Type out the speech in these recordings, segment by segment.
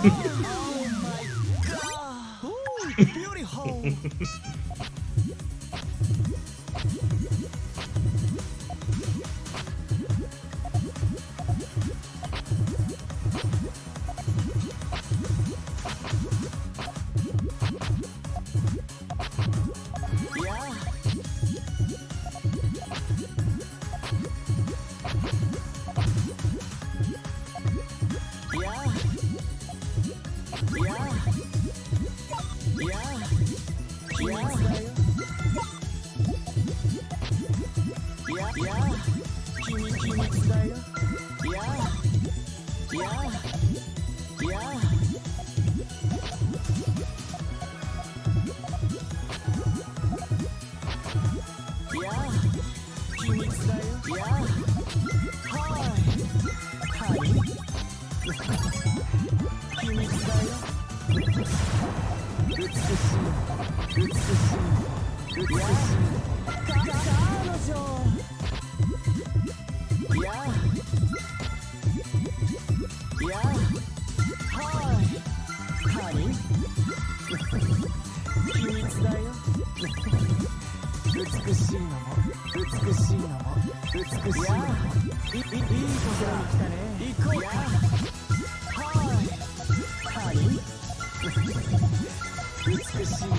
美しい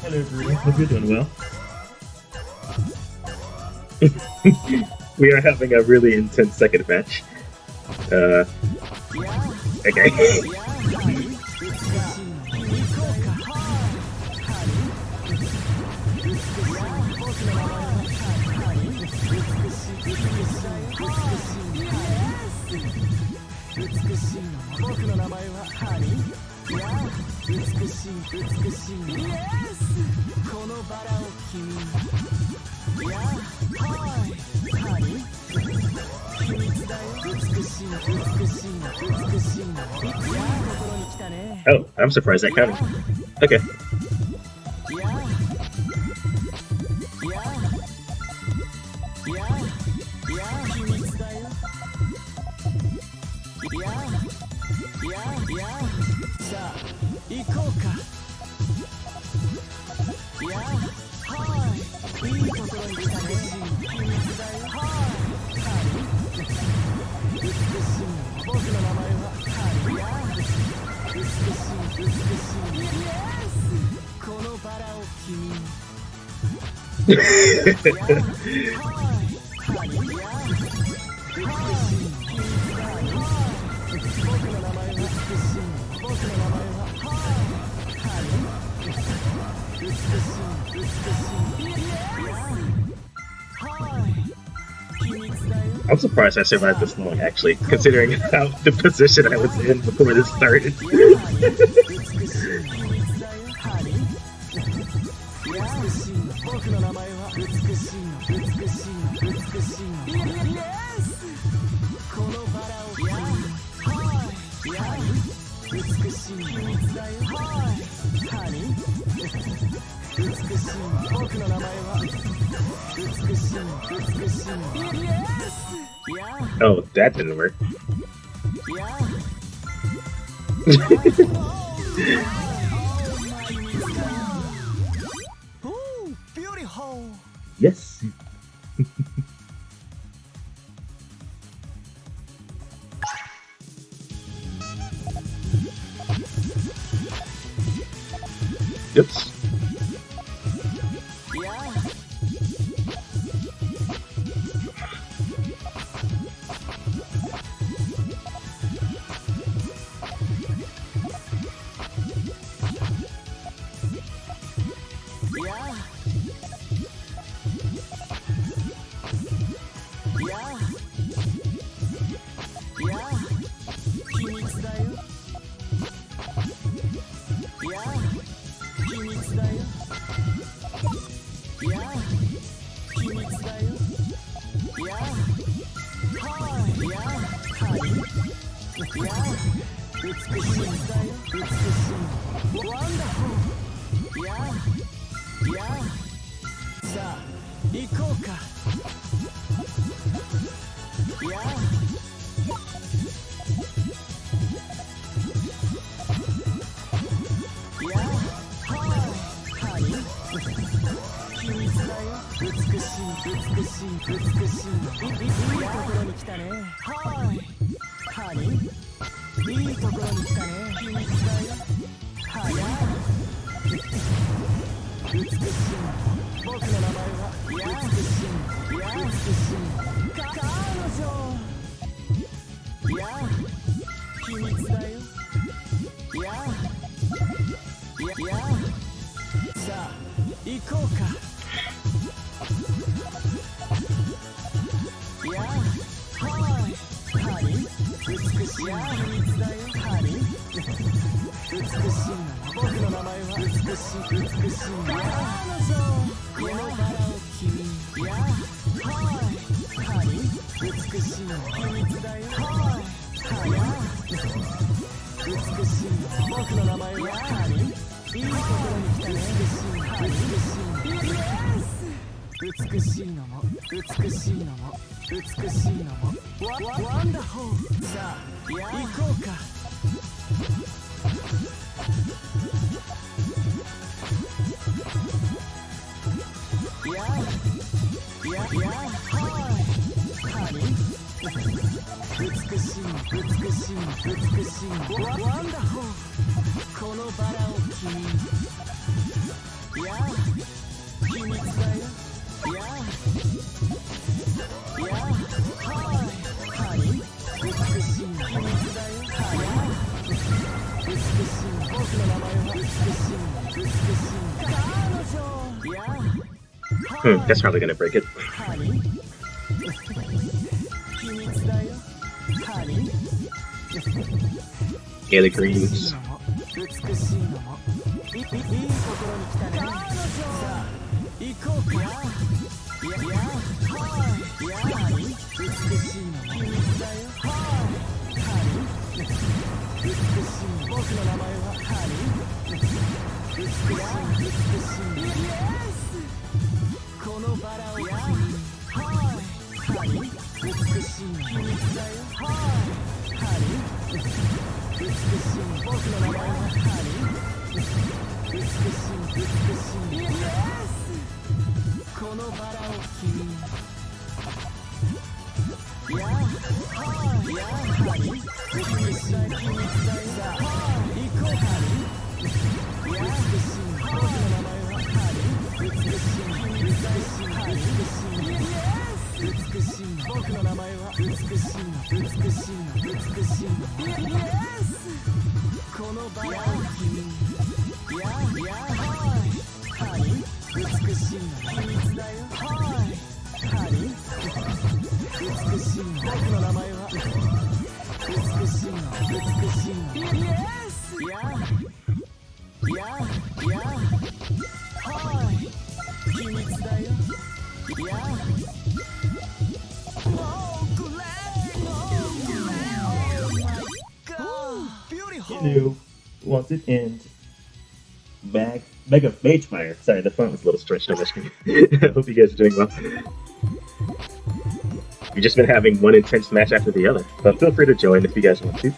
Hello everyone, hope you're doing well. We are having a really intense second match. Okay. Oh, I'm surprised that counted. Okay. I'm surprised I survived this long, actually, considering how the position I was in before this started. Oh, that didn't work. Oh, beautiful. Yes. Oops. 美しい美しい美しいワンダホーこのバラを君いや秘密だよいやいやはいハニー美しい秘密だよはい美しい僕の名前は美しい美しい彼女いやThat's probably gonna break it. ハニー秘密だよハニー Yeah, the greens. 美しいのもいいところに来たね彼女さあ行こうかいやいやはいいやハニー美しいのも秘密だよはいハニー美しい僕の名前はハニー美しい美しいイエスこのバラを君はいハニー美しいの秘密だよはいハニー美しい僕の名前はハニー美しい美しいイエスこのバラを君いやはいいやハニー美しい秘密だよはい行こうハニーいや美しい僕の名前はハニー美しい秘密だよハニー美しい僕の名前は美しい美しい美しいイエスこのバラを君いやいやはいハニー美しいの秘密だよはいハニー美しい僕の名前は美しいのイエスいやいやいやはい秘密だよいやNew wants it end. Bag of Mage Fire. Sorry, the font was a little stretched on the screen. I hope you guys are doing well. We've just been having one intense match after the other, but feel free to join if you guys want to.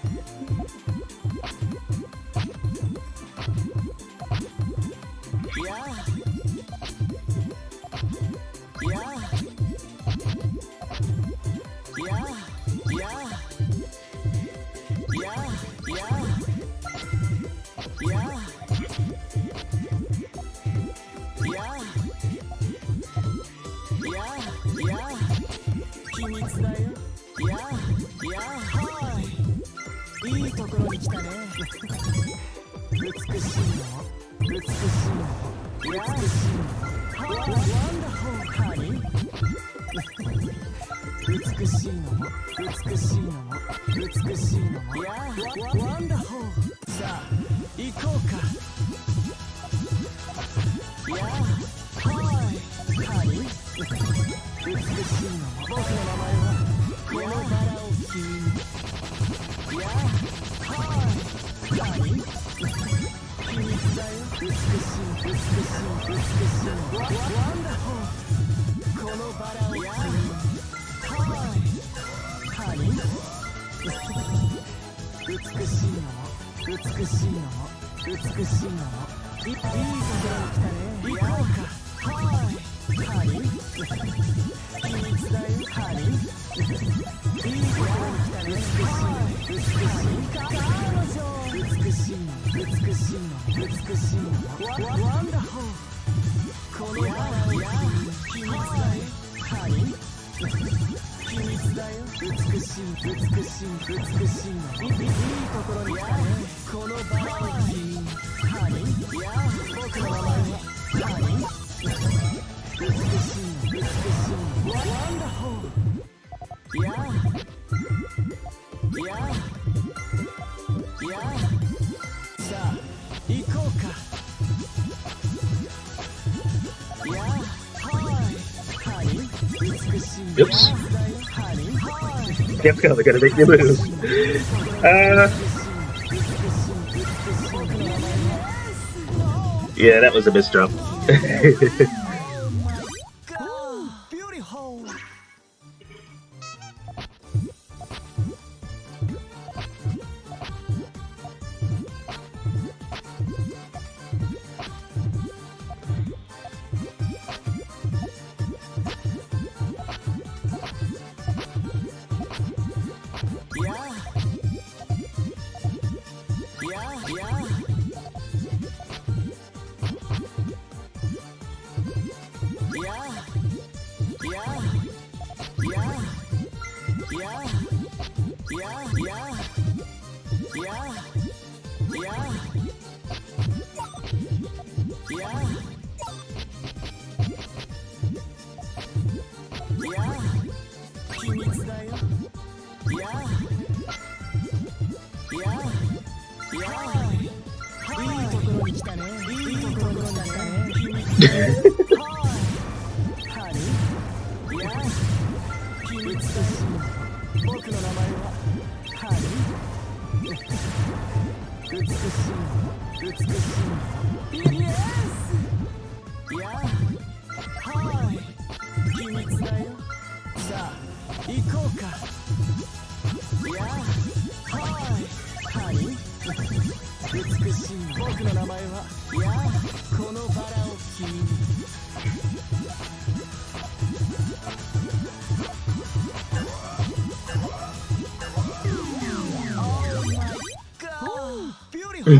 Oops. That's kind of gonna make me lose. Yeah, that was a misdrop. いやいやいいところに来たね。いいところに来たね。ハニー。いや美しい。僕の名前はハニー。美しい。美しい。イエス。いやはい秘密だよ。さあ行こうか。いやはいハニー。美しい僕の名前はいやこのバラを君に。Oh my God! Beautiful!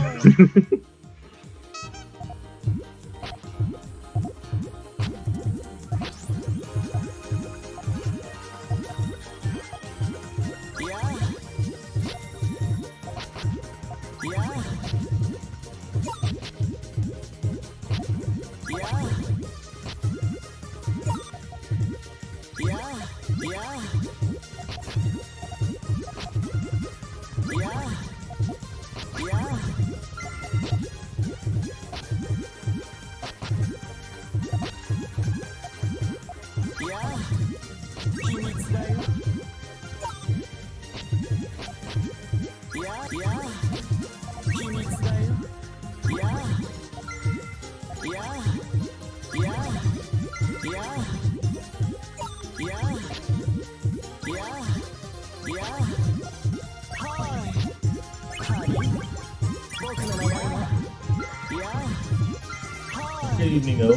いいねよ。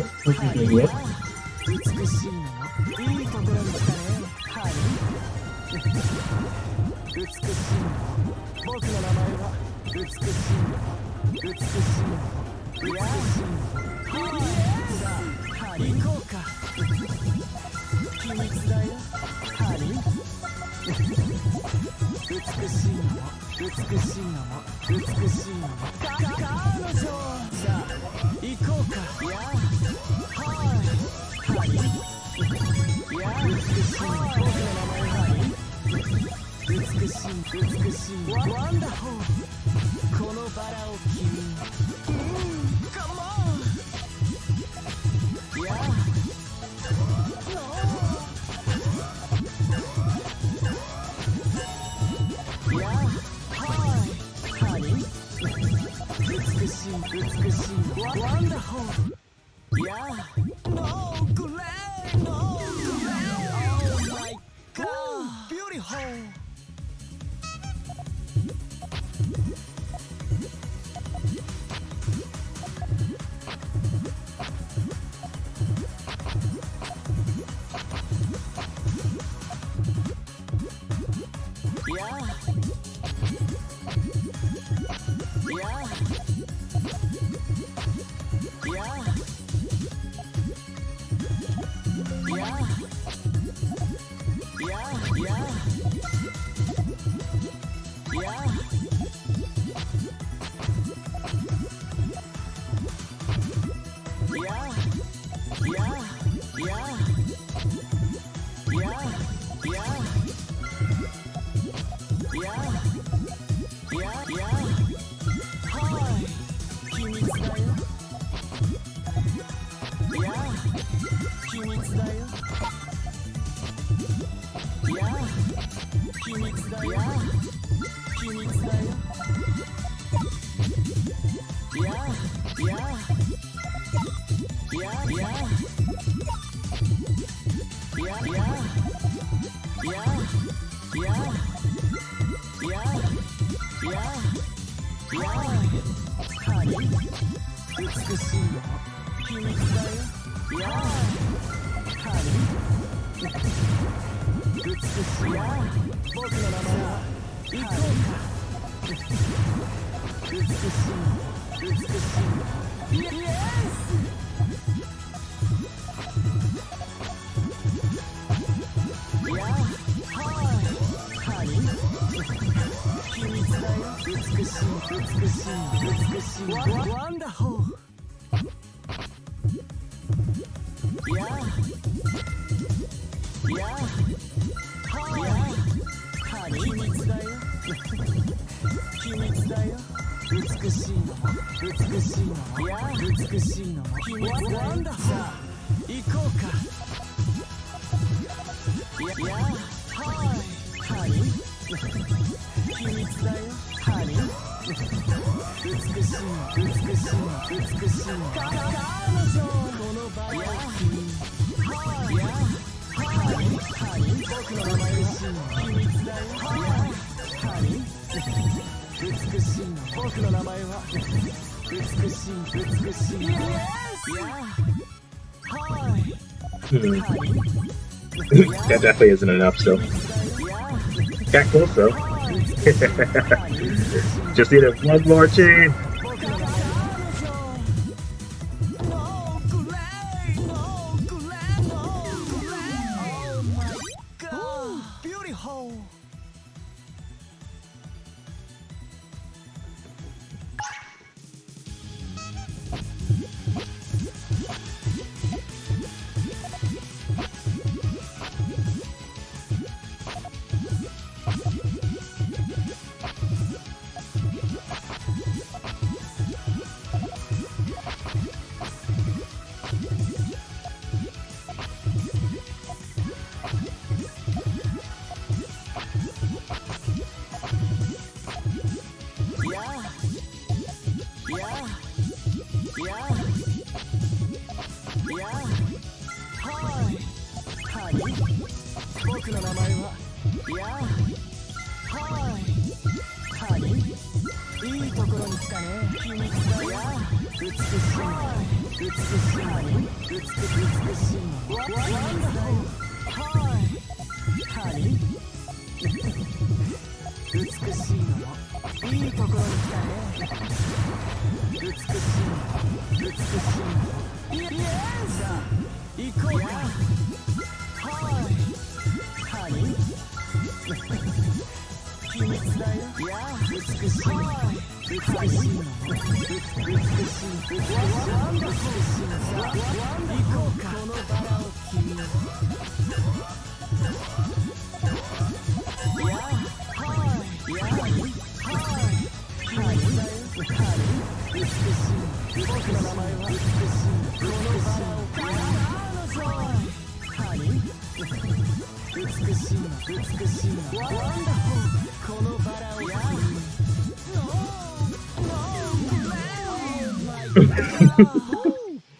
美しいの。いいところに来たね。ハニー。美しいの。僕の名前は美しいの。美しいの。いやさあ行こうか。秘密だよ。ハニー。美しいのも美しいのも美しいのも彼女。さあ行こうか。いやはいハニー。いや美しい僕の名前はハニー。美しい美しいワンダホーこのバラを君に。カモン。いやいやはいハニー。美しい美しいワンダホー。いやノーグレーノーグレー Oh my God beautiful。秘密だよ秘密だよ美しいのも美しいのもいや美しいのも秘密だよワンダフルさあ行こうかいやはいハニー秘密だよハニー美しいの美しいの美しいの彼女この場合はいやハニー僕の名前は秘密だよハニー美しいの僕の名前は美しい美しいのいやはい That definitely isn't enough, so. Got close, though. Just needed one more chain.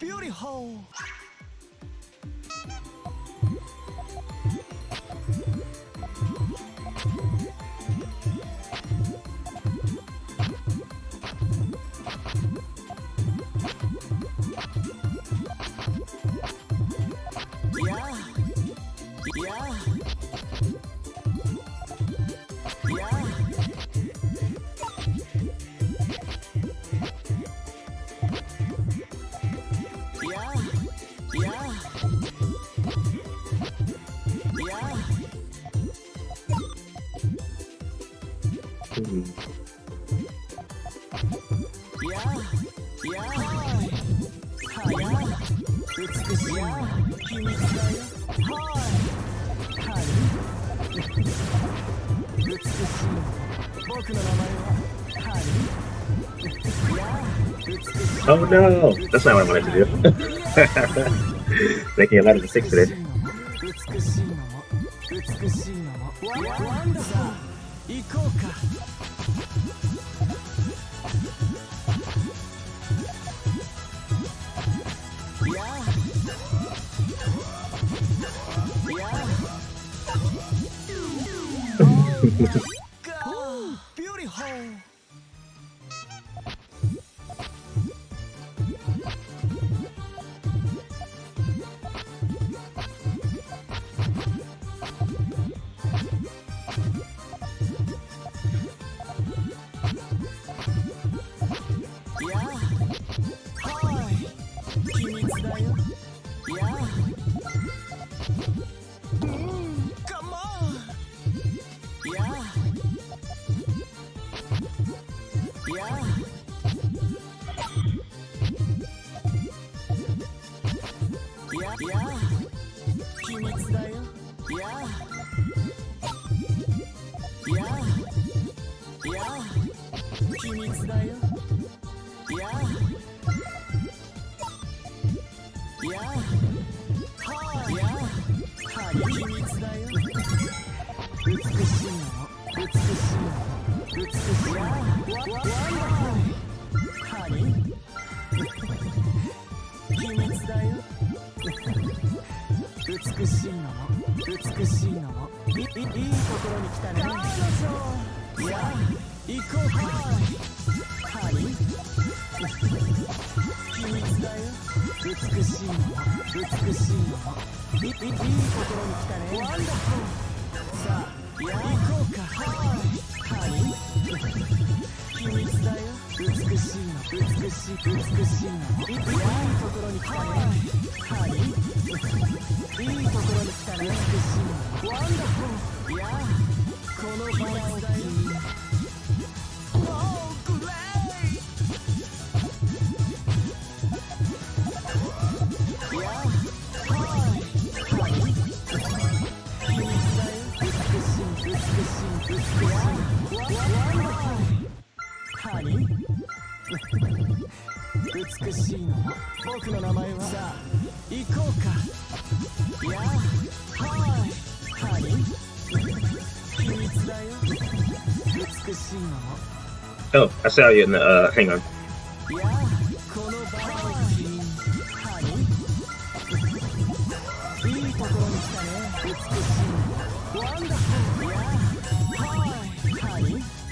Beautiful. Oh no! That's not what I wanted to do. Making 11-6 today. Yeah. 秘密だよ。やあやあはあやあはり秘密だよ。美しいの美しいの美しいのはり秘密だよ。美しいの美しいのいいところに来たね。彼女やあ行こうはり秘密だよ。美しいの美しいのいいところに来たね。ワンダフルさあやあ行こうかはり秘密だよ。美しいの美しい美しいのいいところに来たね。はりいいところに来たね。美しいのワンダフルやあこのバラをだよ。美しいの僕の名前はさあ行こうかやあはいハリ秘密だよ。美しいの Oh, I saw you in the, hang on. やあこのバラを君にハリいいところに来たね。美しいのワンダフルやあはいハリ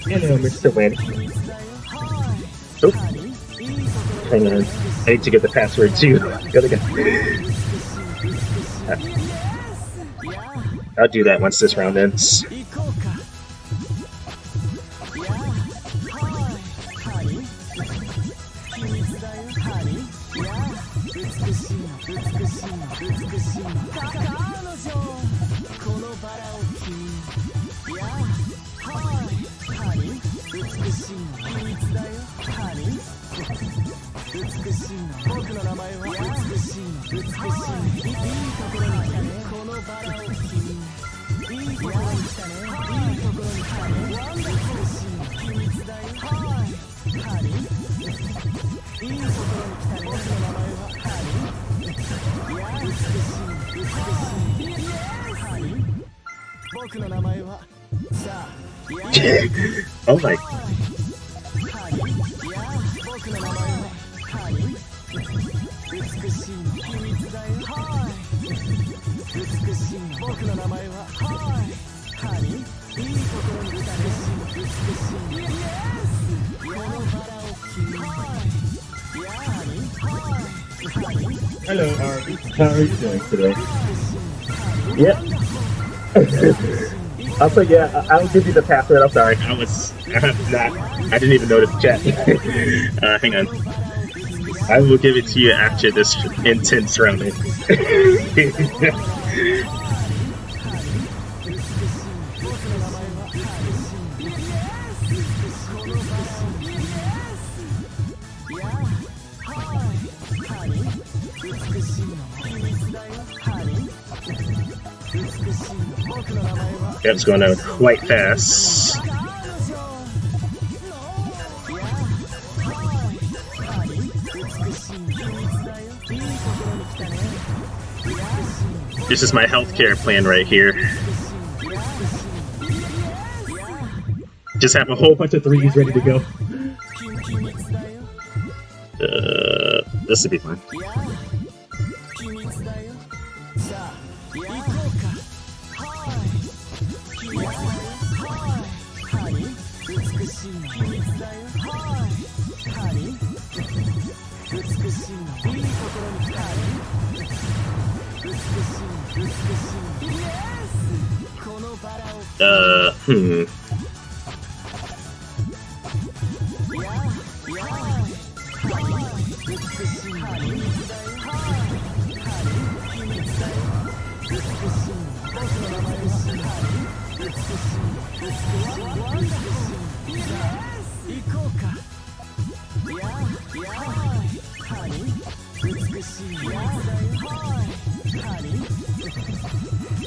Hello, Mr. Wayne. 秘密だよはい Oh, ハリいいところ hang on. I need to get the password too. Gotta go. I'll do that once this round ends. 行こうかやあはいハリ秘密だよ。ハリやあ美しいの美しいの美しいの彼女このバラを君にやあはいハリ美しいの秘密だよ。ハリ美しいの僕の名前は美しいの美しいのいいところに来たね。このバラを君にいいところに来たね。いいところに来たね。ワンダフルしいの秘密だよ。はいハリいいところに来たね。僕の名前はハリいや美しいの美しいのハリ僕の名前はさあや Oh my. ハリいや僕の名前はハリ美しいの秘密だよ。はい美しいの僕の名前ははいハリいいところに来たね。美しいのイエスこのバラを君にはいやハリはいハリ Hello, Arby. How are you doing today? Yep. Also, yeah, I'll give you the password. I'm sorry. I didn't even notice the chat. Hang on. I will give it to you after this intense round. Yeah, it's going out quite fast. This is my healthcare plan right here. Just have a whole bunch of threes ready to go. This should be fine. しいやハーイハリー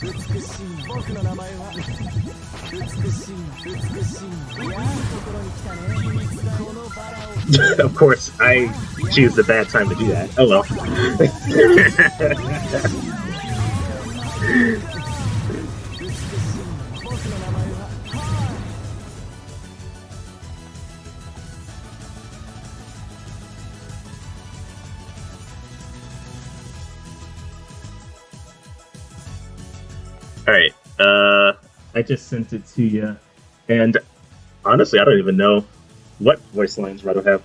美しいの僕の名前は美しいの美しいのいやいいところに来たね秘密だこのバラを Of course, I choose the bad time to do that. Oh well. Alright, I just sent it to you, and honestly, I don't even know what voice lines Red will have.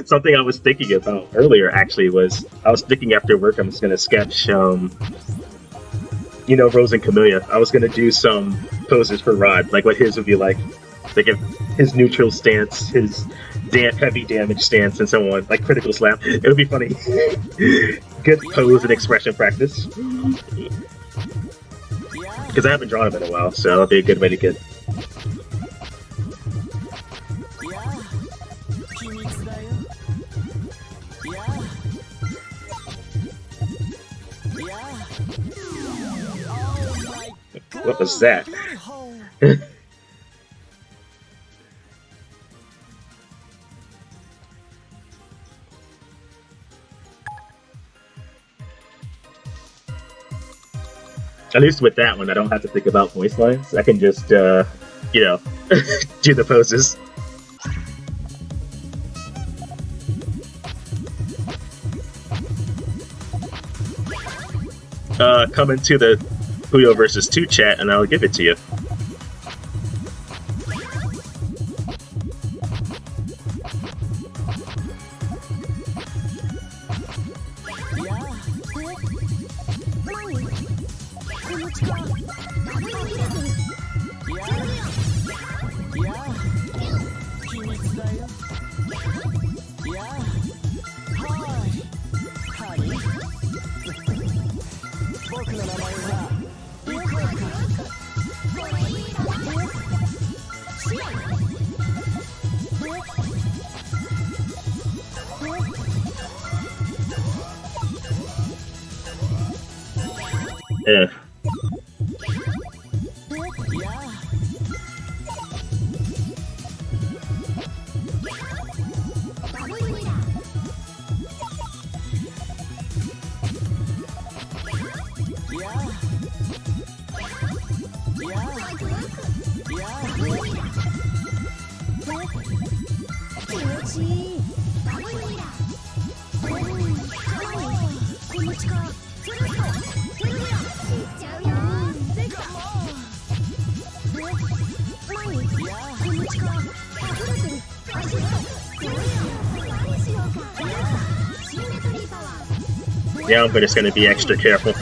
Something I was thinking about earlier, actually, was I was thinking after work I'm just going to sketch, you know, Rose and Camellia. I was going to do some poses for Rod, like what his would be like if his neutral stance, his heavy damage stance, and so on, like critical slap. It would be funny. Good pose and expression practice. Because I haven't drawn him in a while, so that'll be a good way to get. What was that? At least with that one, I don't have to think about voice lines. I can just, you know, do the poses. Come into the Puyo vs. 2 chat, and I'll give it to you. Yeah. Yeah, but it's going to be extra careful.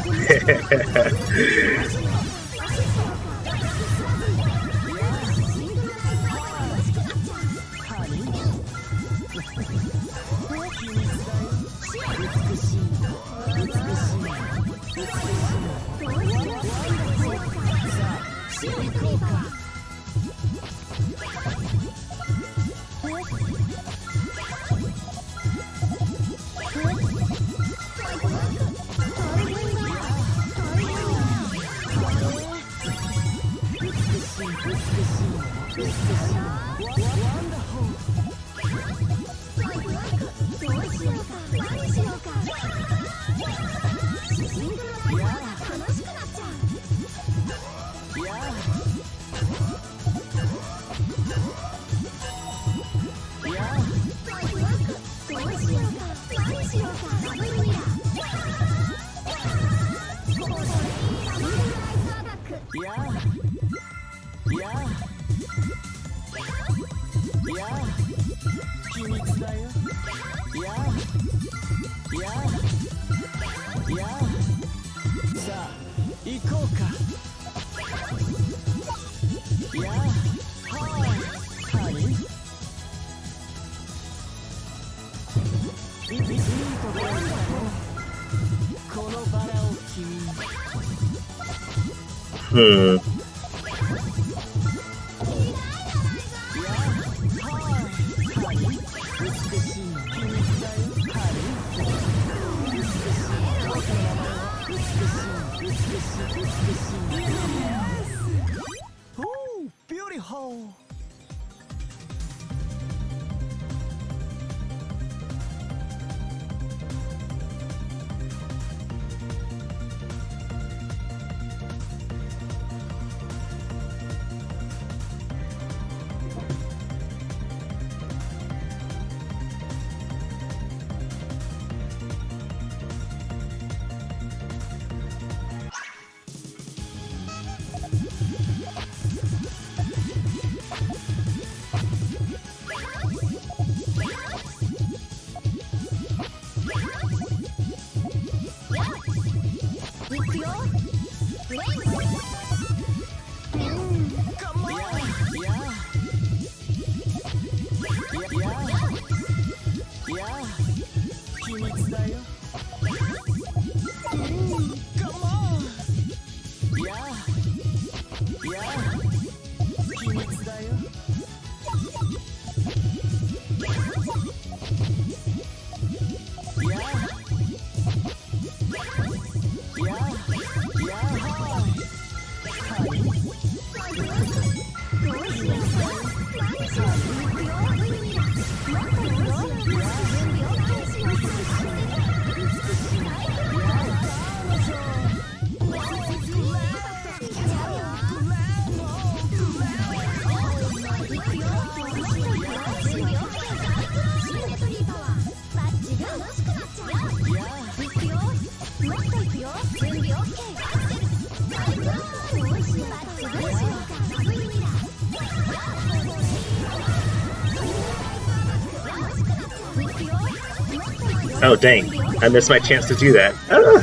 Oh dang, I missed my chance to do that. Ah!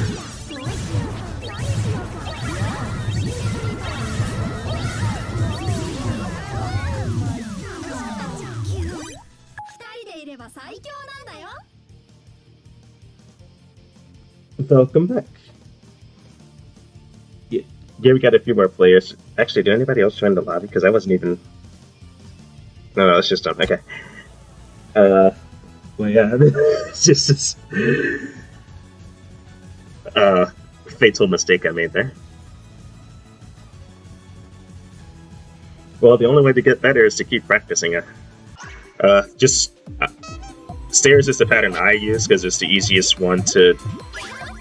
Welcome back. Yeah, we got a few more players. Actually, did anybody else join the lobby? Because I wasn't even... No, it's just done. Okay. Well, yeah, it's just this fatal mistake I made there. Well, the only way to get better is to keep practicing it. Stairs is the pattern I use because it's the easiest one to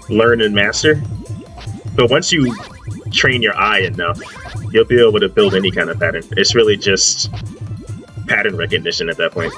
learn and master. But once you train your eye enough, you'll be able to build any kind of pattern. It's really just pattern recognition at that point.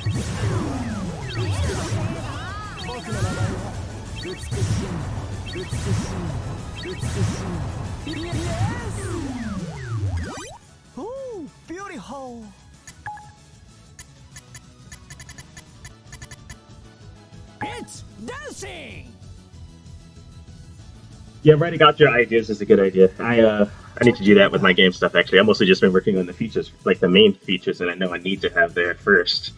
僕の名前は美しい美しい美しいイエス Oh, beautiful. It's dancing. Yeah, writing out your ideas is a good idea. I need to do that with my game stuff. Actually, I've mostly just been working on the features, like the main features that I know I need to have there first.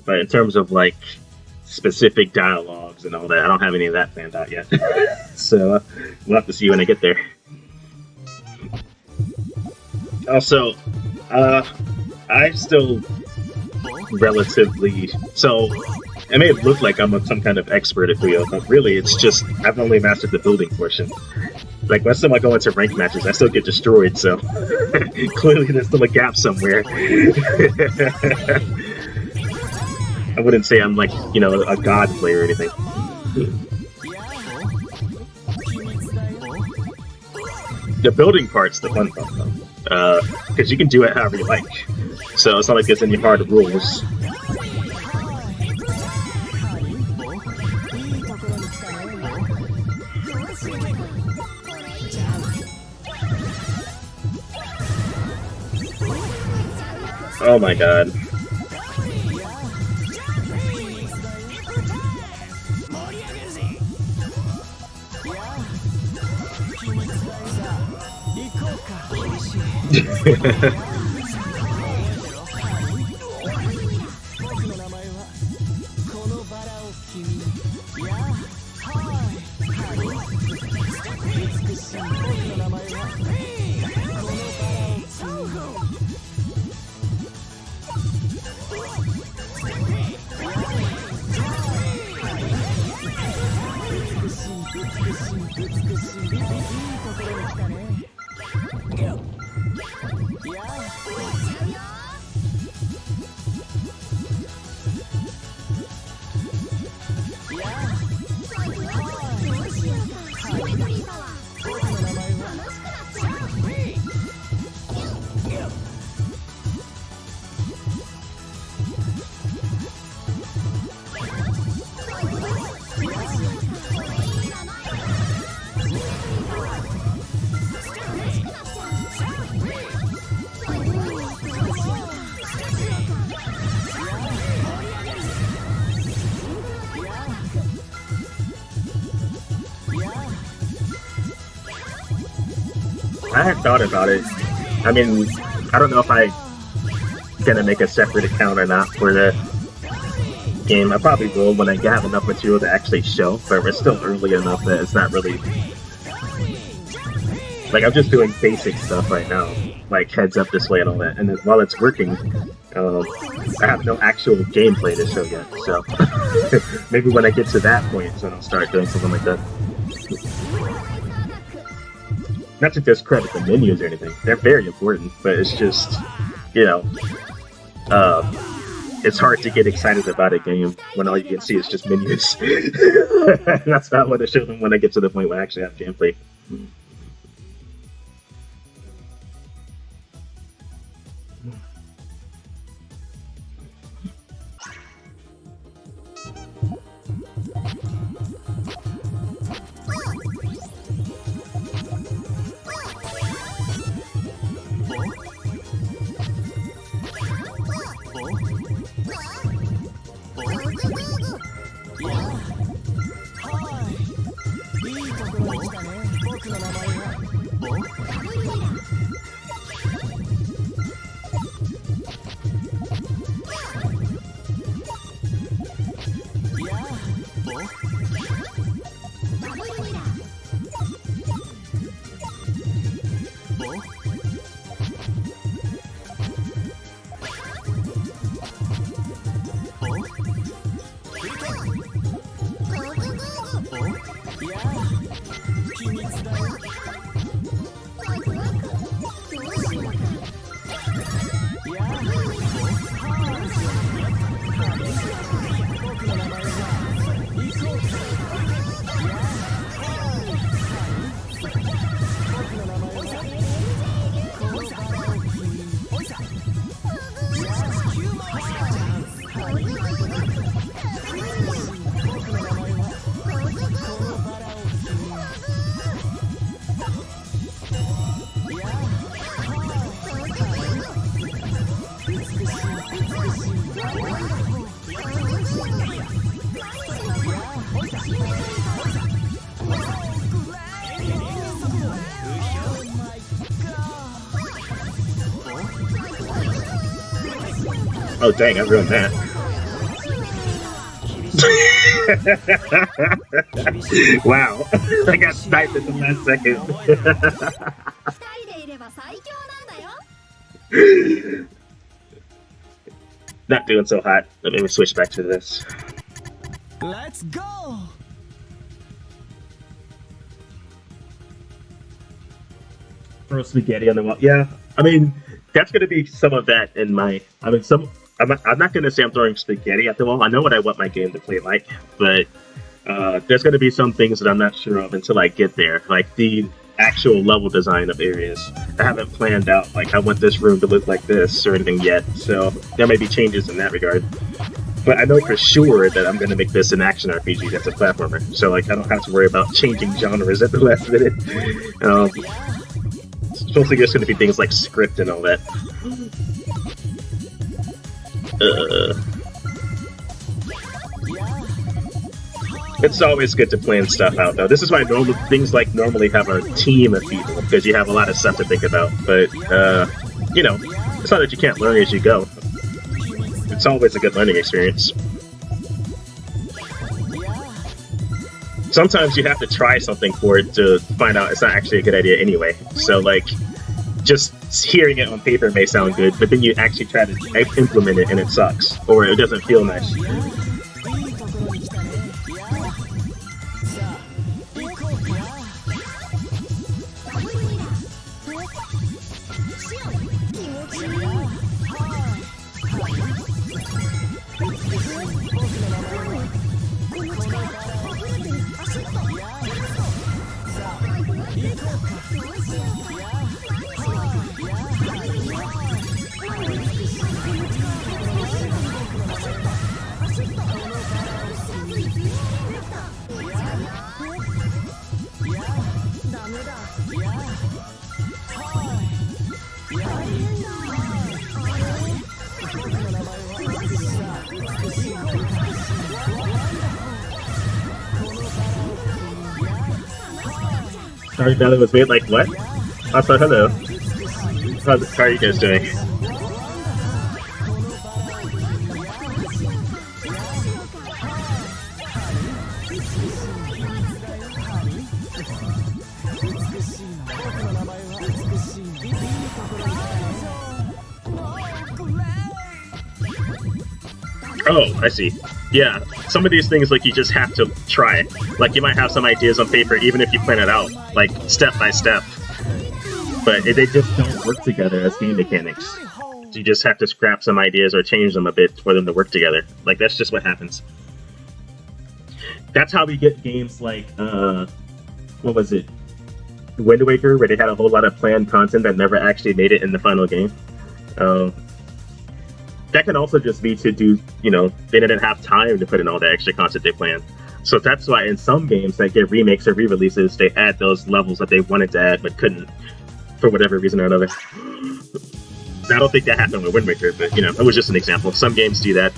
But in terms of like specific dialogues and all that, I don't have any of that planned out yet. So we'll have to see when I get there. Also, I'm still relatively so. It may look like I'm some kind of expert at Puyo, but really it's just I've only mastered the building portion. Like when I go into ranked matches, I still get destroyed. So clearly there's still a gap somewhere. I wouldn't say I'm like a god player or anything. The building part's the fun part though, because you can do it however you like. So it's not like there's any hard rules. Oh my god. I had thought about it. I mean, I don't know if I'm gonna make a separate account or not for the game. I probably will when I have enough material to actually show, but it's still early enough that it's not really... Like, I'm just doing basic stuff right now, like heads up this way and all that, and then while it's working, I have no actual gameplay to show yet, so maybe when I get to that point, then I'll start doing something like that. Not to discredit the menus or anything, they're very important, but it's just, it's hard to get excited about a game when all you can see is just menus. That's not what I show them when I get to the point where I actually have gameplay. Oh dang, I ruined that. Wow, I got sniped at the last second. Not doing so hot. Let me switch back to this. Let's go. Throw spaghetti on the wall. Yeah, I mean, that's going to be some of that in my. I mean, I'm not going to say I'm throwing spaghetti at the wall. I know what I want my game to play like, but there's going to be some things that I'm not sure of until I get there, like the actual level design of areas. I haven't planned out, like, I want this room to look like this or anything yet, so there may be changes in that regard. But I know for sure that I'm going to make this an action RPG that's a platformer, so, like, I don't have to worry about changing genres at the last minute. It's mostly just going to be things like script and all that. It's always good to plan stuff out, though. This is why things like normally have a team of people, because you have a lot of stuff to think about. But, you know, it's not that you can't learn as you go. It's always a good learning experience. Sometimes you have to try something for it to find out it's not actually a good idea anyway. So, like, just hearing it on paper may sound good, but then you actually try to implement it and it sucks, or it doesn't feel nice. Sorry, Bella was made like what? Also, hello. How are you guys doing? Oh, I see. Yeah, some of these things, like, you just have to try. Like, you might have some ideas on paper, even if you plan it out, like, step by step. But they just don't work together as game mechanics. So you just have to scrap some ideas or change them a bit for them to work together. Like, that's just what happens. That's how we get games like, what was it? Wind Waker, where they had a whole lot of planned content that never actually made it in the final game. That can also just be to do, you know, they didn't have time to put in all the extra content they planned. So that's why in some games that get remakes or re-releases, they add those levels that they wanted to add but couldn't, for whatever reason or another. I don't think that happened with Wind Waker, but, you know, it was just an example. Some games do that.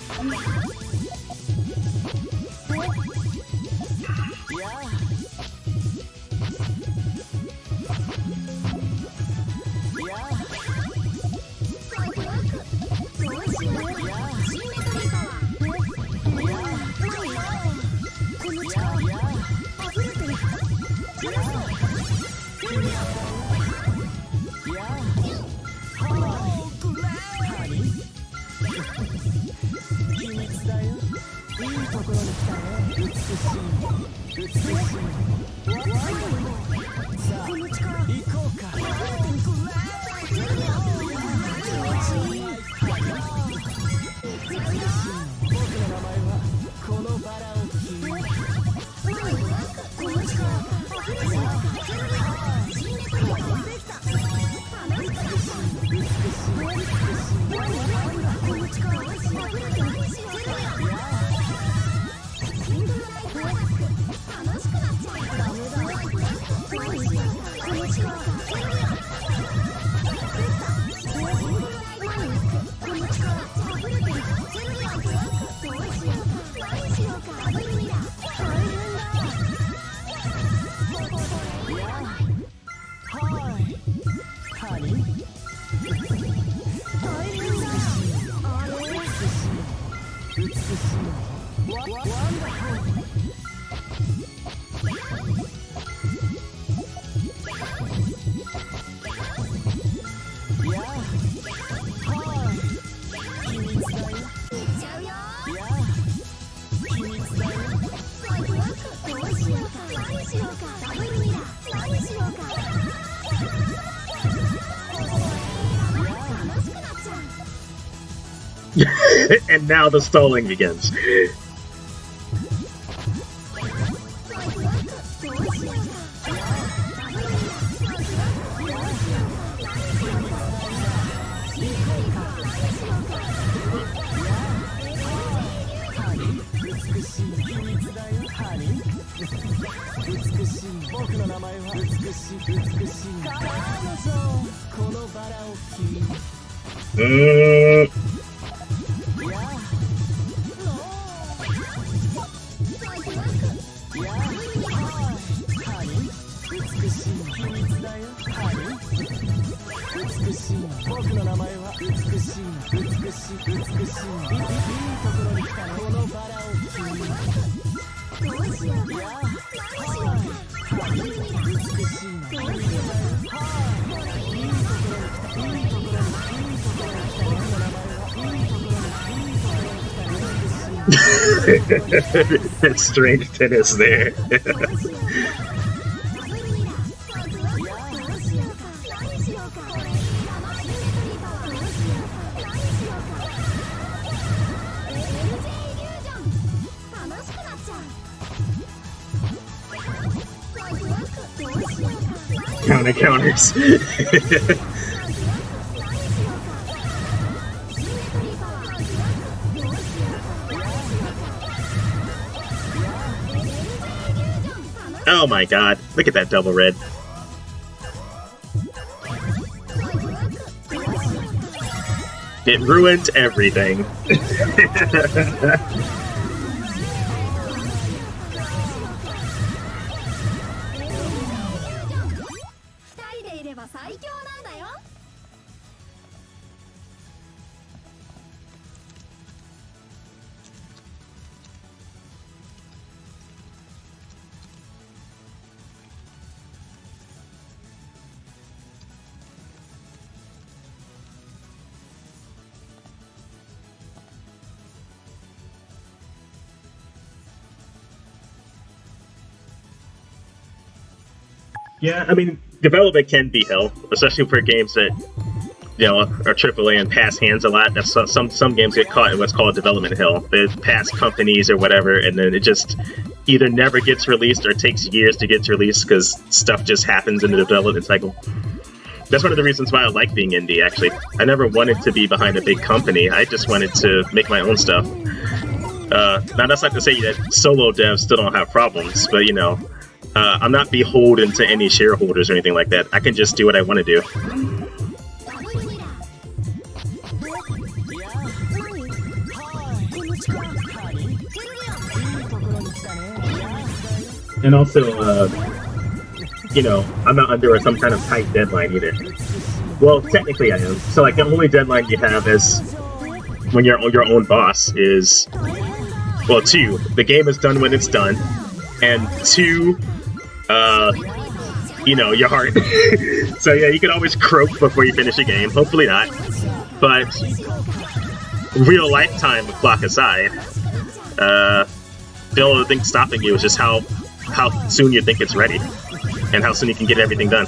And now the stalling begins. That strange tennis there. Counters. Oh my god, look at that double red. It ruined everything. Yeah, I mean, development can be hell, especially for games that, you know, are AAA and pass hands a lot. That's some games get caught in what's called development hell. They pass companies or whatever, and then it just either never gets released or takes years to get released because stuff just happens in the development cycle. That's one of the reasons why I like being indie, actually. I never wanted to be behind a big company. I just wanted to make my own stuff. Now, that's not to say that solo devs still don't have problems, but, you know, I'm not beholden to any shareholders or anything like that. I can just do what I want to do. And also, you know, I'm not under some kind of tight deadline either. Well, technically I am. So, like, the only deadline you have is when you're your own boss is, well, 2, the game is done when it's done, and 2, you know, your heart. So yeah, you can always croak before you finish a game. Hopefully not. But real lifetime clock aside, the only thing stopping you is just how soon you think it's ready and how soon you can get everything done.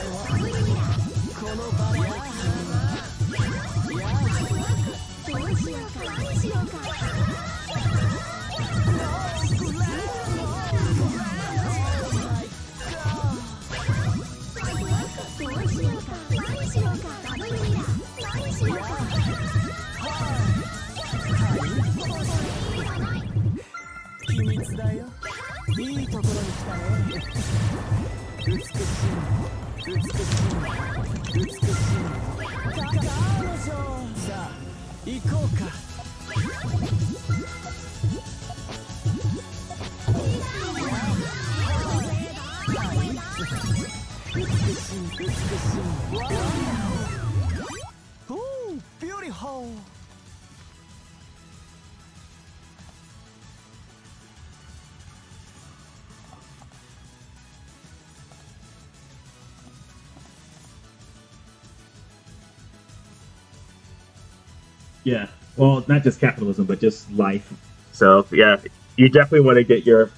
Yeah. Well, not just capitalism, but just life. So yeah, you definitely want to get your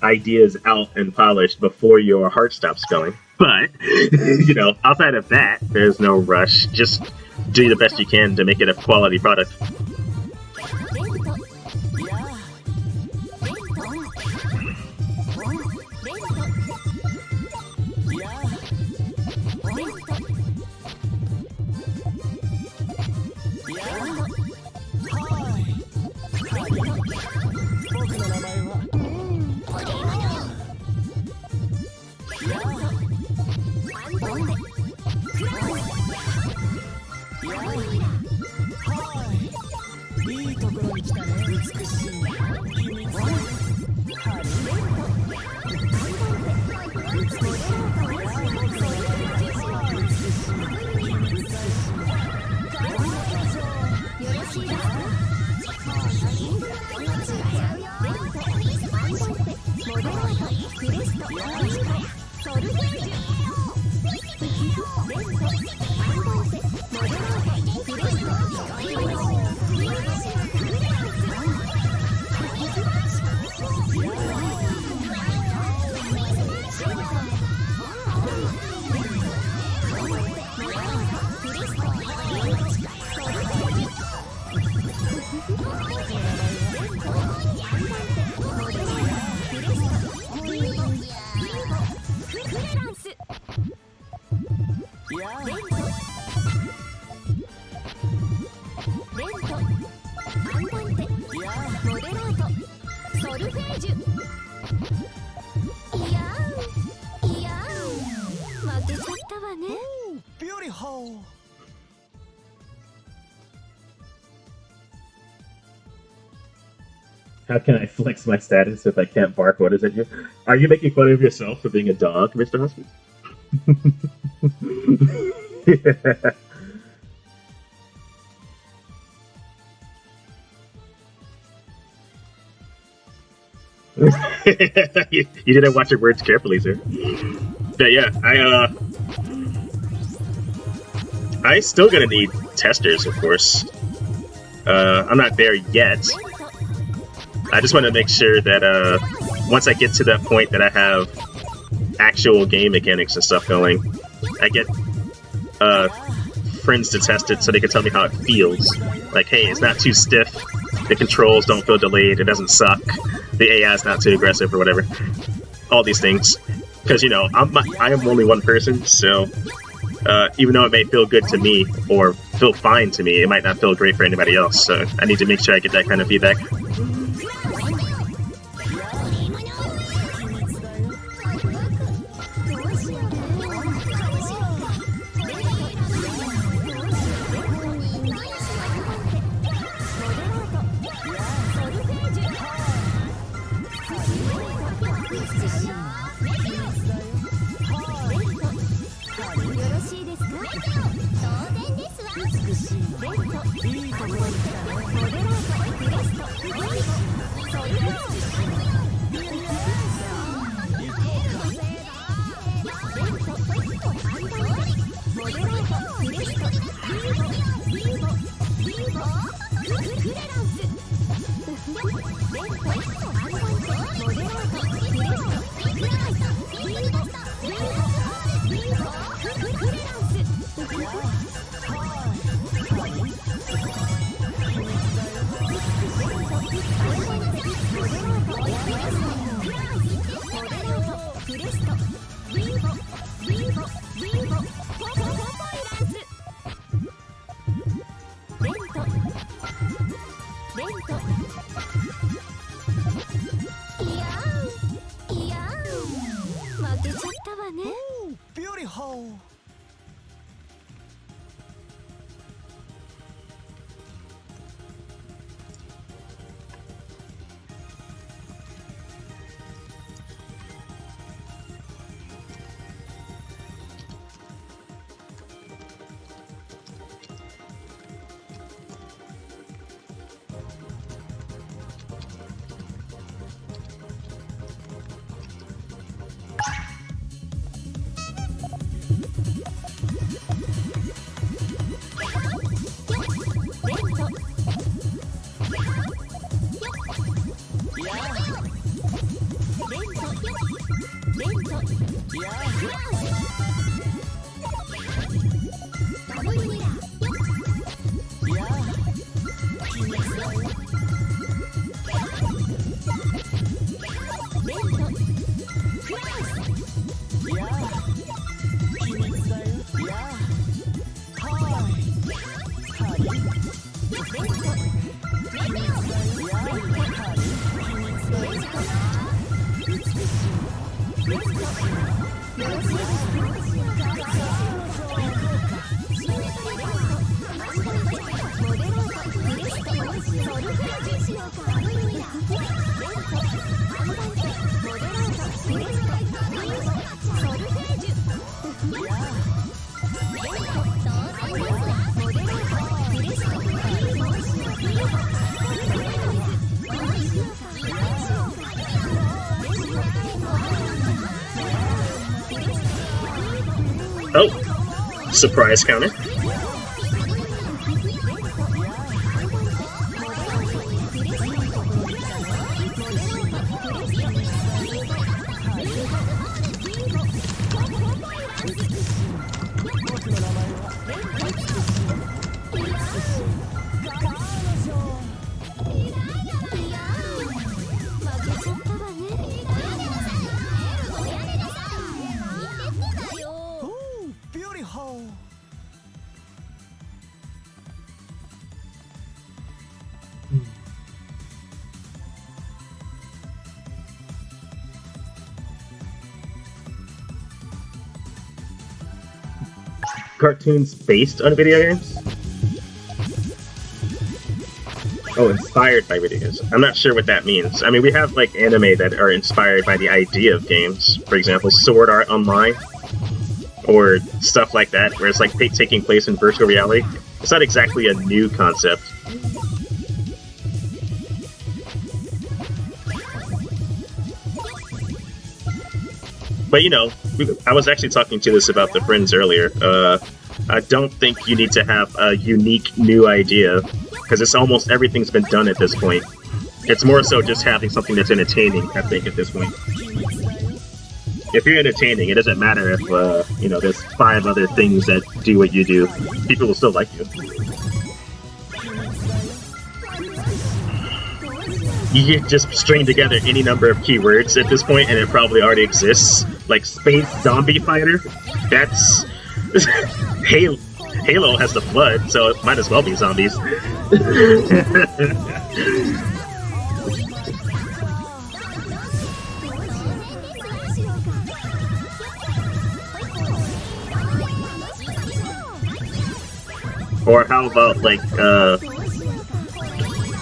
ideas out and polished before your heart stops going. But you know, outside of that, there's no rush. Just do the best you can to make it a quality product. Beautiful. How can I flex my status if I can't bark orders at you? Are you making fun of yourself for being a dog, Mr. Husky? you didn't watch your words carefully, sir. But yeah, I still gonna need testers, of course. I'm not there yet. I just want to make sure that once I get to that point that I have actual game mechanics and stuff going, I get friends to test it so they can tell me how it feels. Like, hey, it's not too stiff, the controls don't feel delayed, it doesn't suck, the AI is not too aggressive or whatever. All these things. Because, you know, I am only one person, so even though it may feel good to me or feel fine to me, it might not feel great for anybody else. So I need to make sure I get that kind of feedback. Oh, surprise counter. Ooh, beautiful. Cartoons based on video games? Oh, inspired by video games. I'm not sure what that means. I mean, we have like anime that are inspired by the idea of games. For example, Sword Art Online, or stuff like that, where it's like taking place in virtual reality. It's not exactly a new concept. But you know, I was actually talking to this about the friends earlier. I don't think you need to have a unique new idea, because it's almost everything's been done at this point. It's more so just having something that's entertaining, I think, at this point. If you're entertaining, it doesn't matter if, you know, there's 5 other things that do what you do. People will still like you. You can just string together any number of keywords at this point, and it probably already exists. Like Space Zombie Fighter, that's... Halo has the flood, so it might as well be zombies. Or how about, like,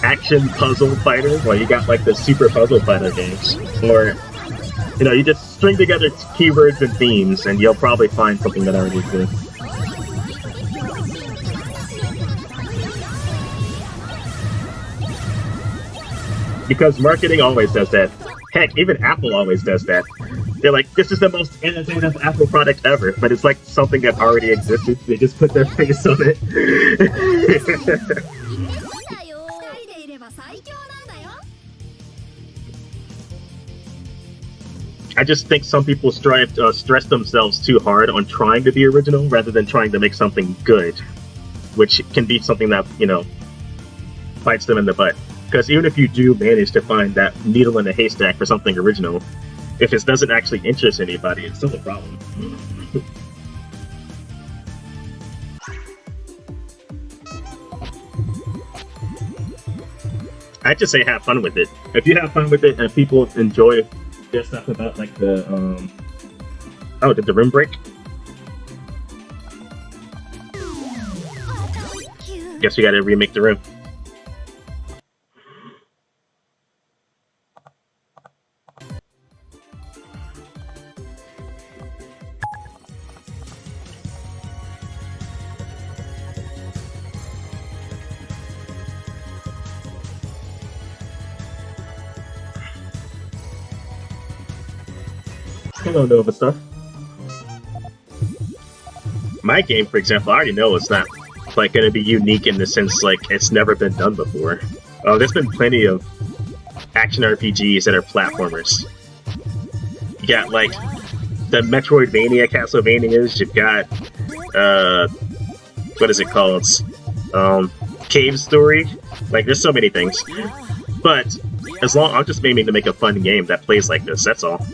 action puzzle fighter? Well, you got, like, the Super Puzzle Fighter games. Or, you know, you just string together keywords and themes, and you'll probably find something that already exists. Because marketing always does that. Heck, even Apple always does that. They're like, this is the most innovative Apple product ever, but it's like something that already existed. They just put their face on it. I just think some people stress themselves too hard on trying to be original rather than trying to make something good, which can be something that, you know, bites them in the butt. Because even if you do manage to find that needle in a haystack for something original, if it doesn't actually interest anybody, it's still a problem. I just say have fun with it. If you have fun with it and people enjoy their stuff about, like, the, oh, did the room break? Guess we gotta remake the room. Hello, Nova Star. My game, for example, I already know it's not, like, gonna be unique in the sense, like, it's never been done before. There's been plenty of action RPGs that are platformers. You got, like, the Metroidvania Castlevanias, you've got, what is it called? Cave Story? Like, there's so many things. But, as long, I'm just aiming to make a fun game that plays like this, that's all.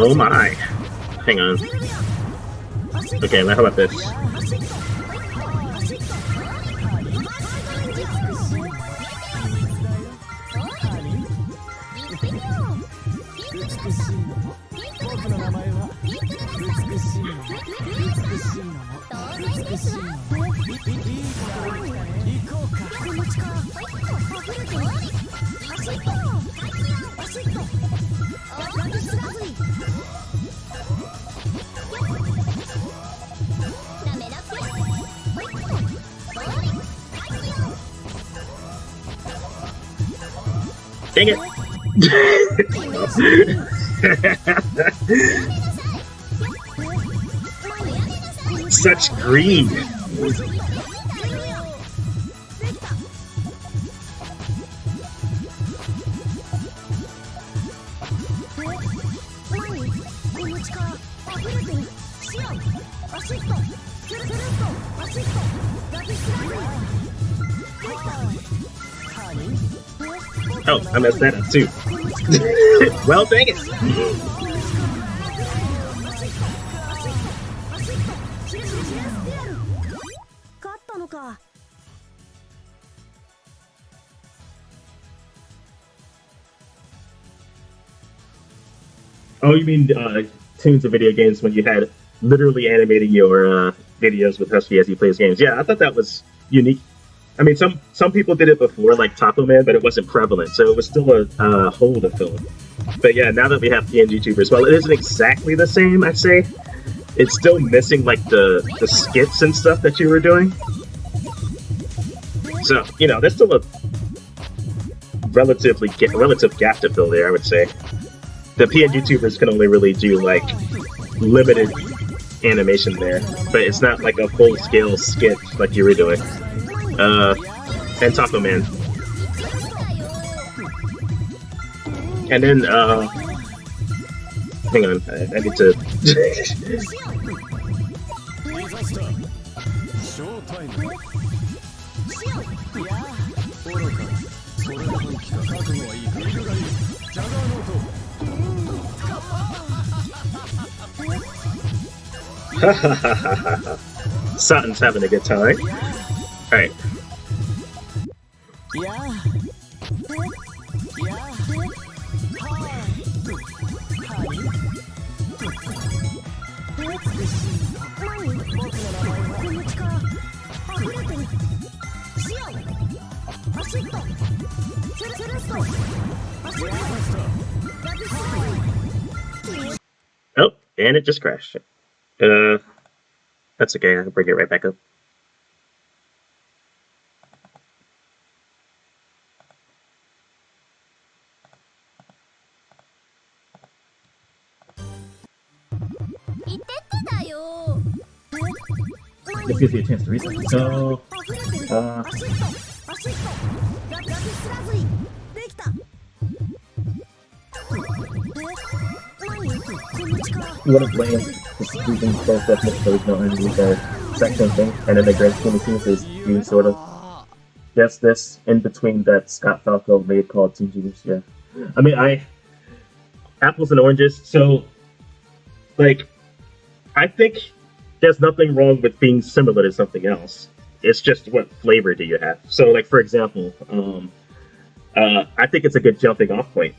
Oh my. Hang on. Okay, now how about this? Dang it! Such greed! Oh, I messed that up too. Well, dang it. Oh, you mean tunes of video games when you had literally animating your videos with Husky as he plays games? Yeah, I thought that was unique. I mean, some people did it before, like Taco Man, but it wasn't prevalent, so it was still a hole to fill. But yeah, now that we have PNG tubers, well, it isn't exactly the same, I'd say. It's still missing, like, the skits and stuff that you were doing. So, you know, there's still a relative gap to fill there, I would say. the PN YouTubers can only really do like limited animation there, but it's not like a full-scale skit like you were doing. And Taco Man. And then, hang on, I need to... Satin's having a good time. Alright. Oh, and it just crashed. That's okay, I can bring it right back up. This gives you a chance to read them. So, you want to blame the using both definitions of original and the section thing, and then the grand scheme of things is you sort of guess this in between that Scott Falco made called Team Genius. Yeah, I mean, apples and oranges. So, like, I think there's nothing wrong with being similar to something else. It's just what flavor do you have. So, like, for example, I think it's a good jumping off point.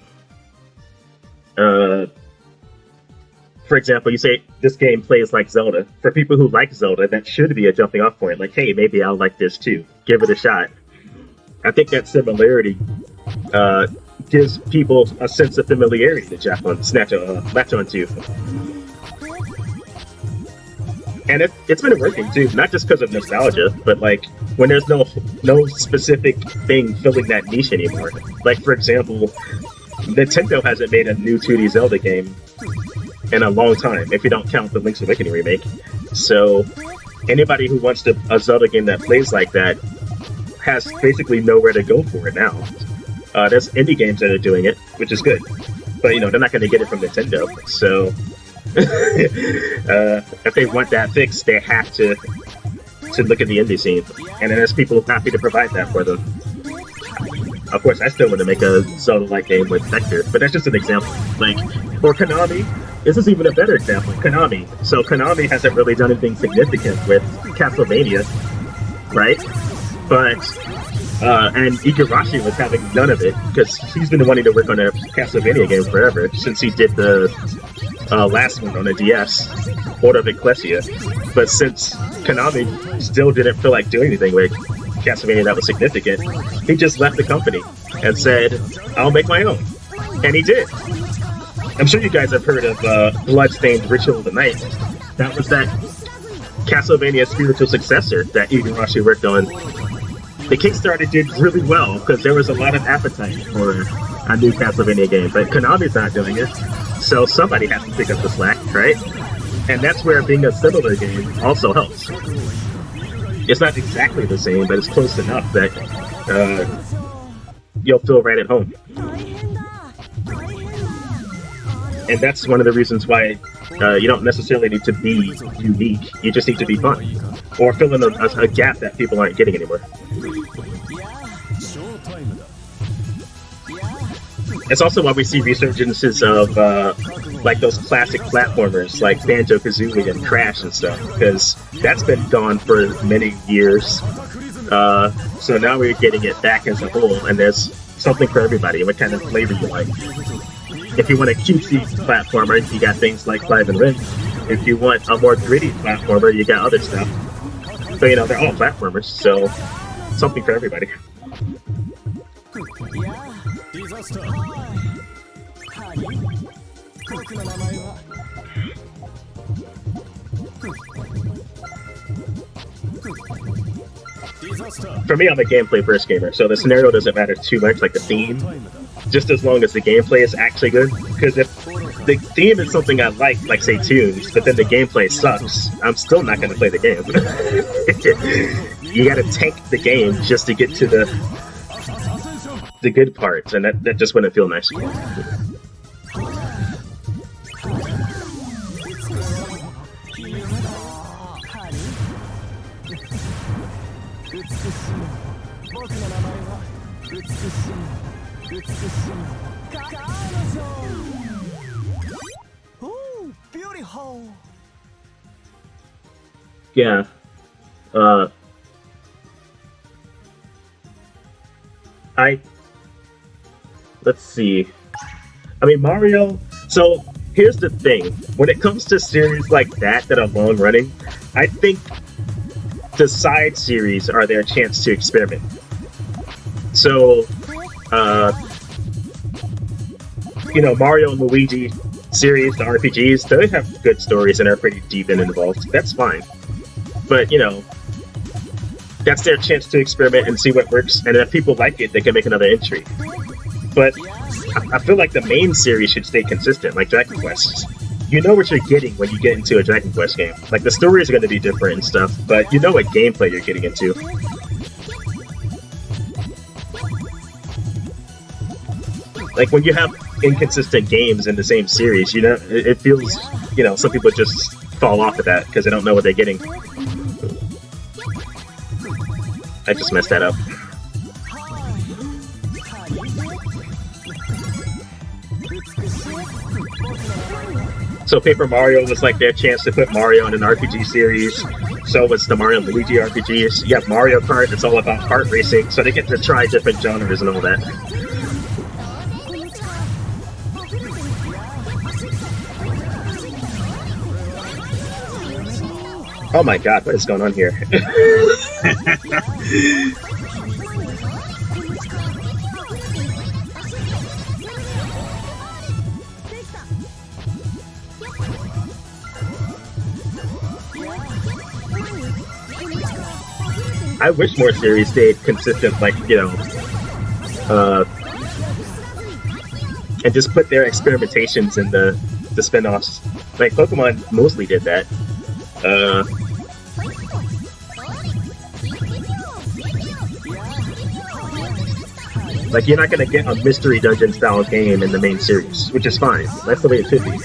For example, you say this game plays like Zelda. For people who like Zelda, that should be a jumping off point. Like, hey, maybe I'll like this too. Give it a shot. I think that similarity gives people a sense of familiarity to latch on to. And it's been working too, not just because of nostalgia, but like when there's no specific thing filling that niche anymore. Like, for example, Nintendo hasn't made a new 2D Zelda game in a long time, if you don't count the Link's Awakening remake. So anybody who wants a Zelda game that plays like that has basically nowhere to go for it now. There's indie games that are doing it, which is good, but you know, they're not going to get it from Nintendo. So if they want that fixed, they have to look at the indie scene, and then there's people happy to provide that for them. Of course, I still want to make a Zelda-like game with Vector, but that's just an example. Like, or Konami, this is even a better example. Konami. So Konami hasn't really done anything significant with Castlevania, right? But and Igarashi was having none of it because he's been wanting to work on a Castlevania game forever since he did the last one on the DS, Order of Ecclesia. But since Konami still didn't feel like doing anything with Castlevania that was significant, he just left the company and said, I'll make my own. And he did. I'm sure you guys have heard of Bloodstained Ritual of the Night. That was that Castlevania spiritual successor that Igarashi worked on. The Kickstarter did really well because there was a lot of appetite for a new Castlevania game, but Konami's not doing it, so somebody has to pick up the slack, right? And that's where being a similar game also helps. It's not exactly the same, but it's close enough that you'll feel right at home. And that's one of the reasons why you don't necessarily need to be unique. You just need to be fun. Or fill in a gap that people aren't getting anymore. It's also why we see resurgences of like those classic platformers like Banjo-Kazooie and Crash and stuff, because that's been gone for many years. So now we're getting it back as a whole, and there's something for everybody, what kind of flavor you like. If you want a cutesy platformer, you got things like Clive and Rim. If you want a more gritty platformer, you got other stuff. So, you know, they're all platformers, so something for everybody. For me, I'm a gameplay first gamer, so the scenario doesn't matter too much, like the theme, just as long as the gameplay is actually good. Because if the theme is something I like say tunes, but then the gameplay sucks, I'm still not going to play the game. You got to tank the game just to get to the good parts, and that just wouldn't feel nice. Oh, beautiful. Yeah. Let's see. I mean, Mario. So here's the thing: when it comes to series like that are long running, I think the side series are their chance to experiment. So, Mario and Luigi series, the RPGs, they have good stories and are pretty deep and involved. That's fine. But, that's their chance to experiment and see what works. And if people like it, they can make another entry. But I feel like the main series should stay consistent, like Dragon Quest. You know what you're getting when you get into a Dragon Quest game. Like, the stories are going to be different and stuff, but you know what gameplay you're getting into. Like, when you have inconsistent games in the same series, it feels, some people just fall off of that because they don't know what they're getting. I just messed that up. So Paper Mario was like their chance to put Mario in an RPG series. So was the Mario and Luigi RPGs. You have Mario Kart, it's all about kart racing, so they get to try different genres and all that. Oh my god, what is going on here? I wish more series stayed consistent, and just put their experimentations in the spin-offs. Like, Pokemon mostly did that. Like, you're not gonna get a mystery dungeon style game in the main series, which is fine. That's the way it should be.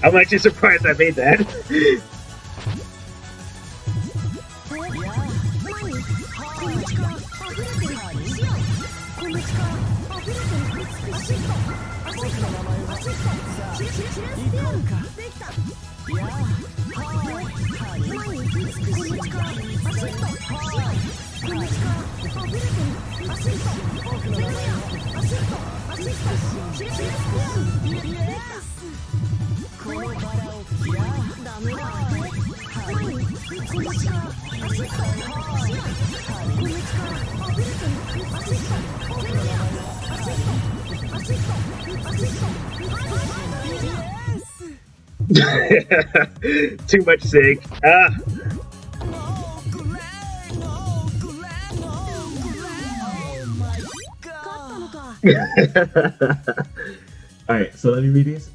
I'm actually surprised I made that. Too much sig. Alright, so let me read these.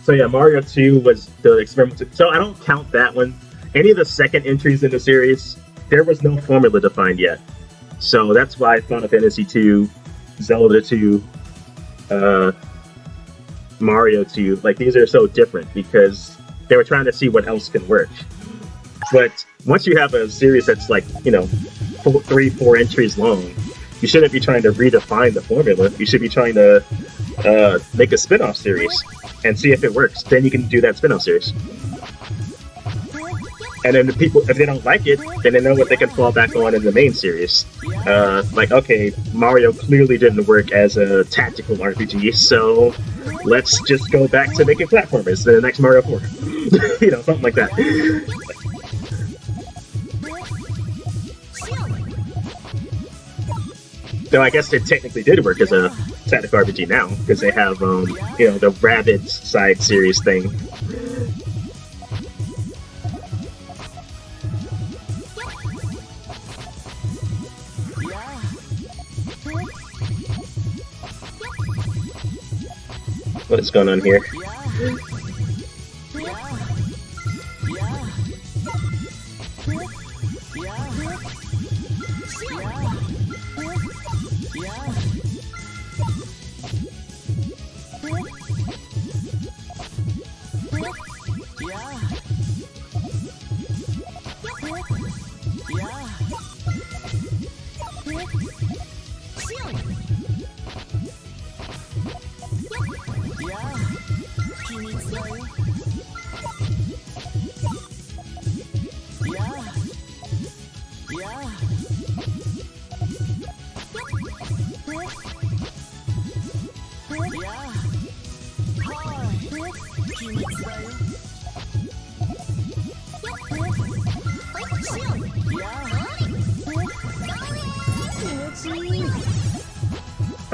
So yeah, Mario 2 was the experimental. So I don't count that one. Any of the second entries in the series, there was no formula defined yet. So that's why Final Fantasy 2, Zelda 2, Mario 2, like these are so different because they were trying to see what else can work. But once you have a series that's like, you know, 3-4 entries long, you shouldn't be trying to redefine the formula. You should be trying to make a spin-off series and see if it works. Then you can do that spin-off series. And then the people, if they don't like it, then they know what they can fall back on in the main series. Like, okay, Mario clearly didn't work as a tactical RPG, so let's just go back to making platformers in the next Mario 4. You know, something like that. Though I guess it technically did work as a tactical RPG now, because they have, you know, the Rabbids side series thing. What is going on here?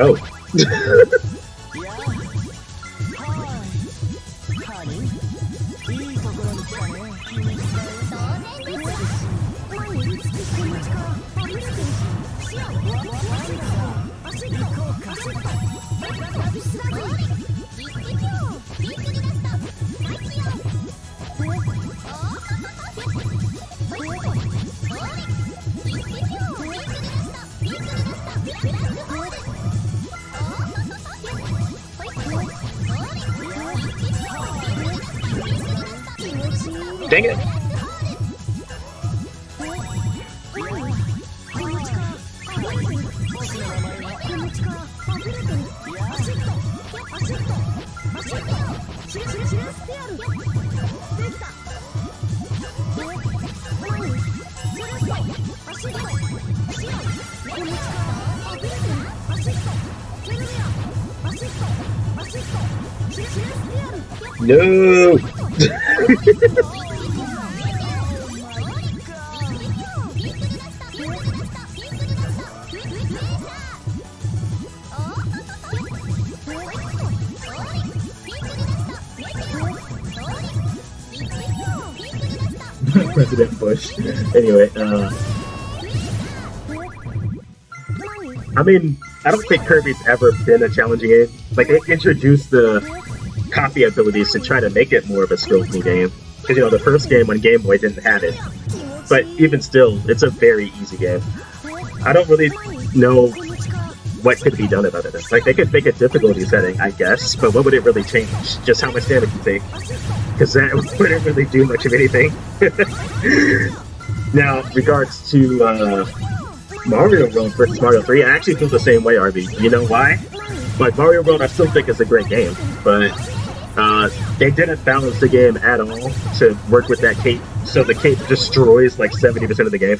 Oh. Dang it! No! President Bush. Anyway, I mean, I don't think Kirby's ever been a challenging game. Like, they introduced the copy abilities to try to make it more of a skillful game. Because, you know, the first game on Game Boy didn't have it. But even still, it's a very easy game. I don't really know what could be done about it. Like, they could make a difficulty setting, I guess, but what would it really change? Just how much damage you take? Because that wouldn't really do much of anything. Now, regards to Mario World versus Mario 3, I actually feel the same way, RB. You know why? Like, Mario World I still think is a great game, but they didn't balance the game at all to work with that cape, so the cape destroys like 70% of the game.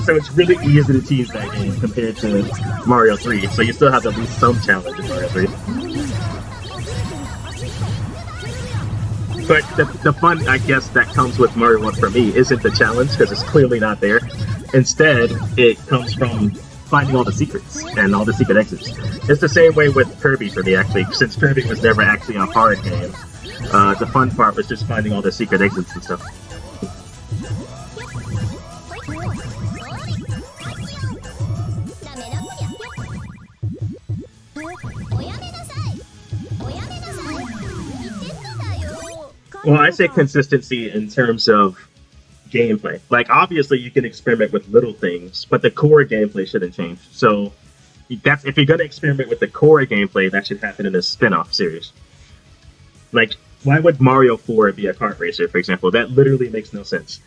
So it's really easy to tease that game compared to Mario 3, so you still have at least some challenge in Mario 3. But the fun, I guess, that comes with Mario 1 for me isn't the challenge, because it's clearly not there. Instead, it comes from finding all the secrets and all the secret exits. It's the same way with Kirby for me, actually. Since Kirby was never actually a hard game, the fun part was just finding all the secret exits and stuff. Well, I say consistency in terms of gameplay. Like, obviously, you can experiment with little things, but the core gameplay shouldn't change. So, that's if you're going to experiment with the core gameplay, that should happen in a spin-off series. Like, why would Mario 4 be a kart racer, for example? That literally makes no sense.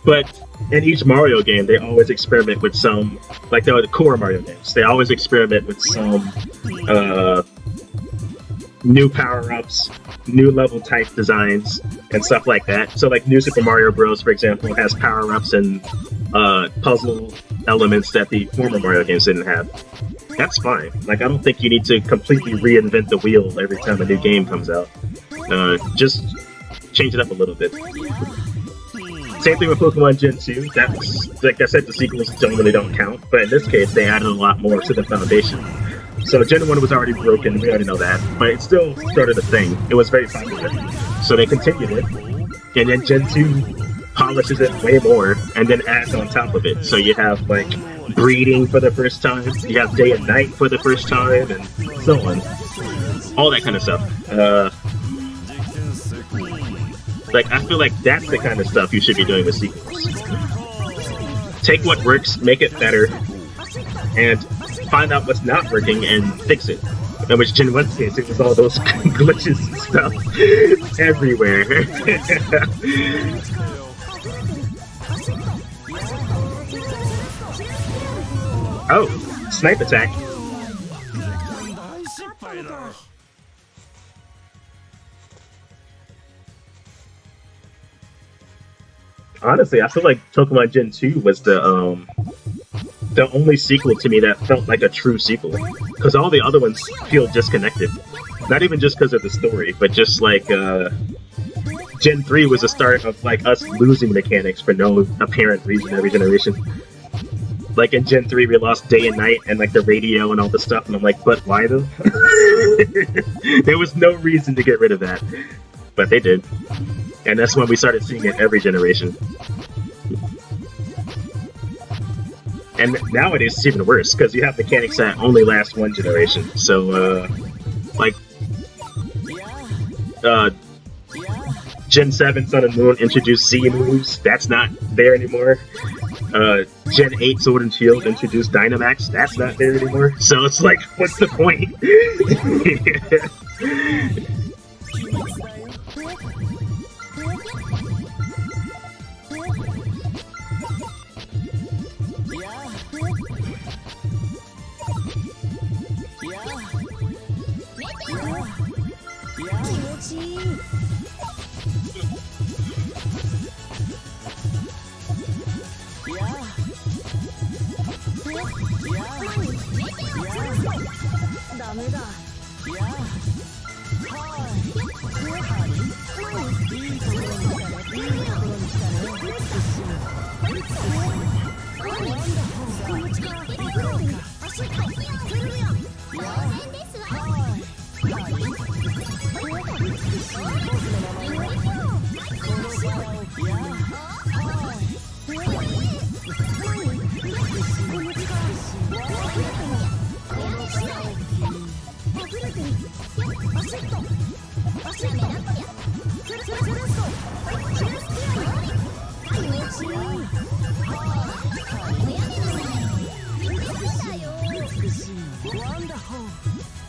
But in each Mario game, they always experiment with some, like the core Mario games, they always experiment with some new power-ups, new level type designs, and stuff like that. So like New Super Mario Bros., for example, has power-ups and puzzle elements that the former Mario games didn't have. That's fine. Like, I don't think you need to completely reinvent the wheel every time a new game comes out. Just change it up a little bit. Same thing with Pokemon Gen 2. That's, like I said, the sequels generally don't count, but in this case, they added a lot more to the foundation. So Gen 1 was already broken, we already know that, but it still started a thing. It was very popular. So they continued it, and then Gen 2 polishes it way more, and then adds on top of it. So you have, like, breeding for the first time, you have day and night for the first time, and so on. All that kind of stuff. Like, I feel like that's the kind of stuff you should be doing with sequels. Take what works, make it better, and find out what's not working and fix it. In which Gen 1's case, it was all those glitches and stuff everywhere. Oh, snipe attack. Honestly, I feel like Pokemon Gen 2 was the only sequel to me that felt like a true sequel. Because all the other ones feel disconnected. Not even just because of the story, but just like Gen 3 was the start of like us losing mechanics for no apparent reason every generation. Like in Gen 3 we lost day and night and like the radio and all the stuff, and I'm like, but why though? There was no reason to get rid of that. But they did. And that's when we started seeing it every generation. And nowadays it's even worse, because you have mechanics that only last one generation. So, Gen 7 Sun and Moon introduced Z moves. That's not there anymore. Gen 8 Sword and Shield introduced Dynamax. That's not there anymore. So it's like, what's the point?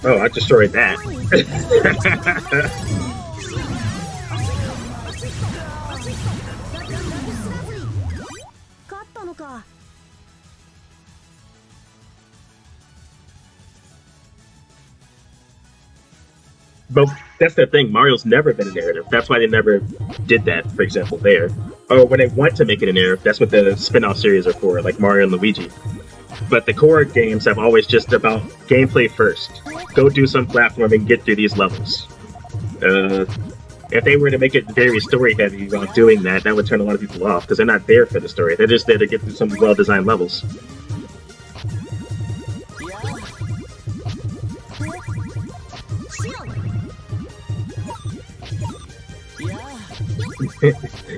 Oh, I destroyed that. But that's the thing, Mario's never been a narrative. That's why they never did that, for example, there. Or when they want to make it a narrative, that's what the spin-off series are for, like Mario and Luigi. But the core games have always just about gameplay first. Go do some platforming, get through these levels. If they were to make it very story-heavy while doing that, that would turn a lot of people off, because they're not there for the story. They're just there to get through some well-designed levels.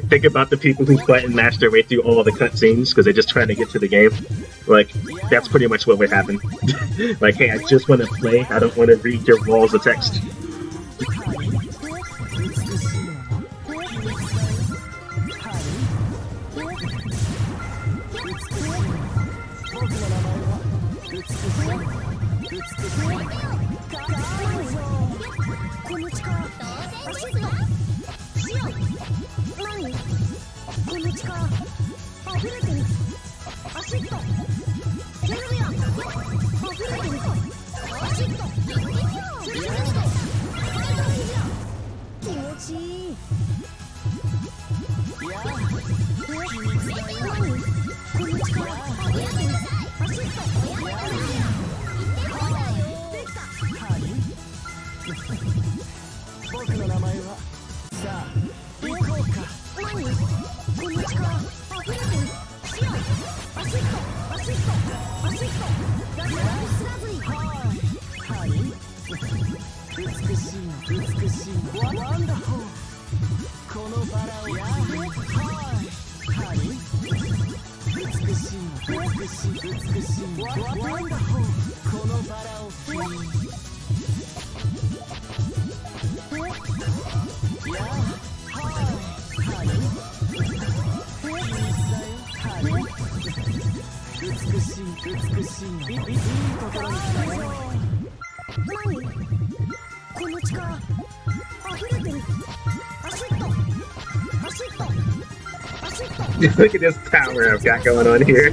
think about the people who fight and mash their way through all the cutscenes because they're just trying to get to the game. Like, that's pretty much what would happen. Like, hey, I just want to play. I don't want to read your walls of text. Look at this power I've got going on here.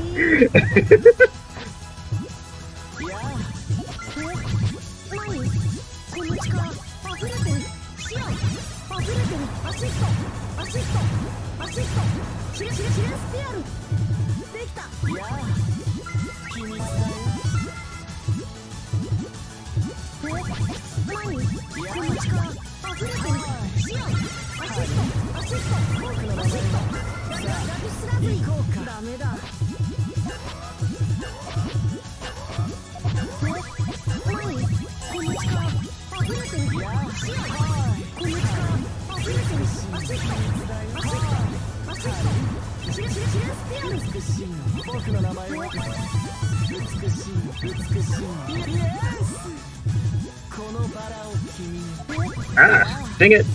Ah, dang it.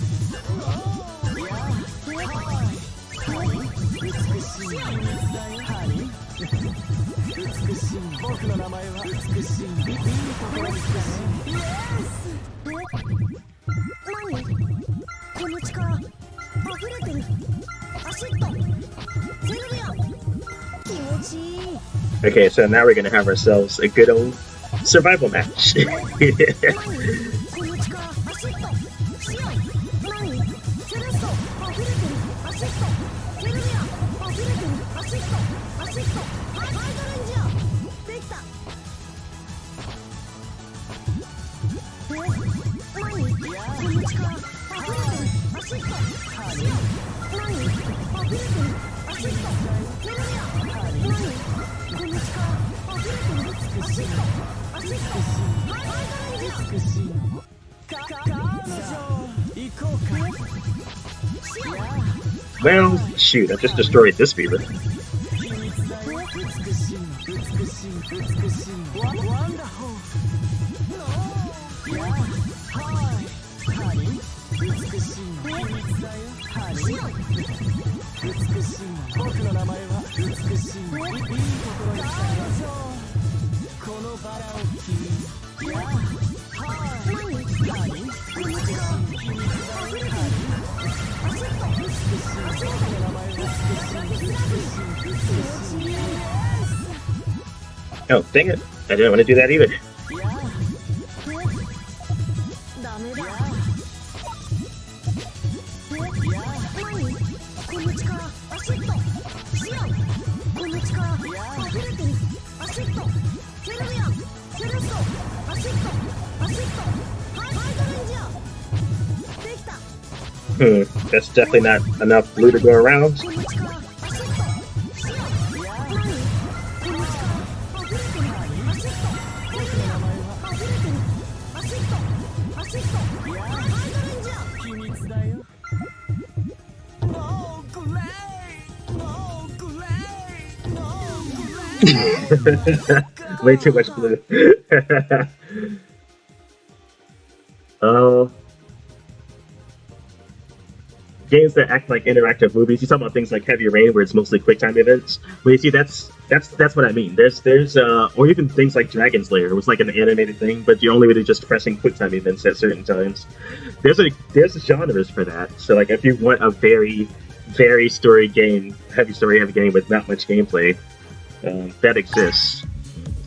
Okay, so now we're gonna have ourselves a good old survival match. Well, shoot, I just destroyed this beaver. Oh, dang it. I didn't want to do that either. That's definitely not enough blue to go around. Way too much blue. Oh. Games that act like interactive movies. You talk about things like Heavy Rain, where it's mostly QuickTime events. But you see, that's what I mean. There's or even things like Dragon's Lair. It was like an animated thing, but you're only really just pressing QuickTime events at certain times. There's genres for that. So like, if you want a very story game, heavy game with not much gameplay, that exists.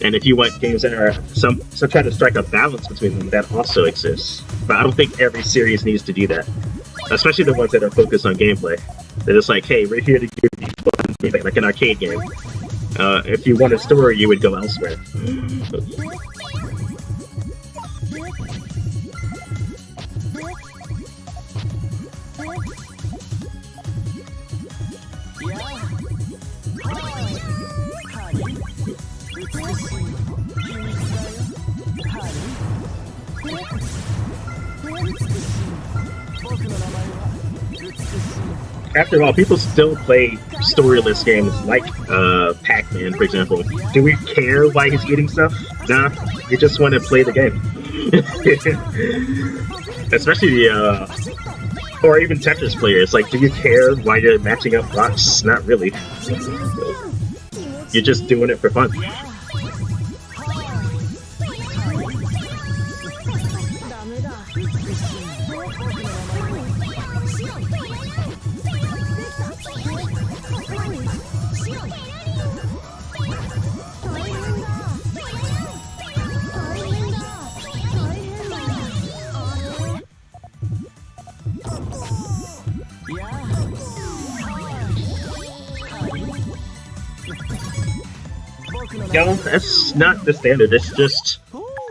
And if you want games that are some try to strike a balance between them, that also exists. But I don't think every series needs to do that. Especially the ones that are focused on gameplay. They're just like, hey, we're here to give you fun, like an arcade game. If you want a story, you would go elsewhere. After all, people still play storyless games like Pac-Man, for example. Do we care why he's eating stuff? Nah, we just want to play the game. Especially the, or even Tetris players. Like, do you care why you're matching up blocks? Not really. You're just doing it for fun. No, that's not the standard. It's just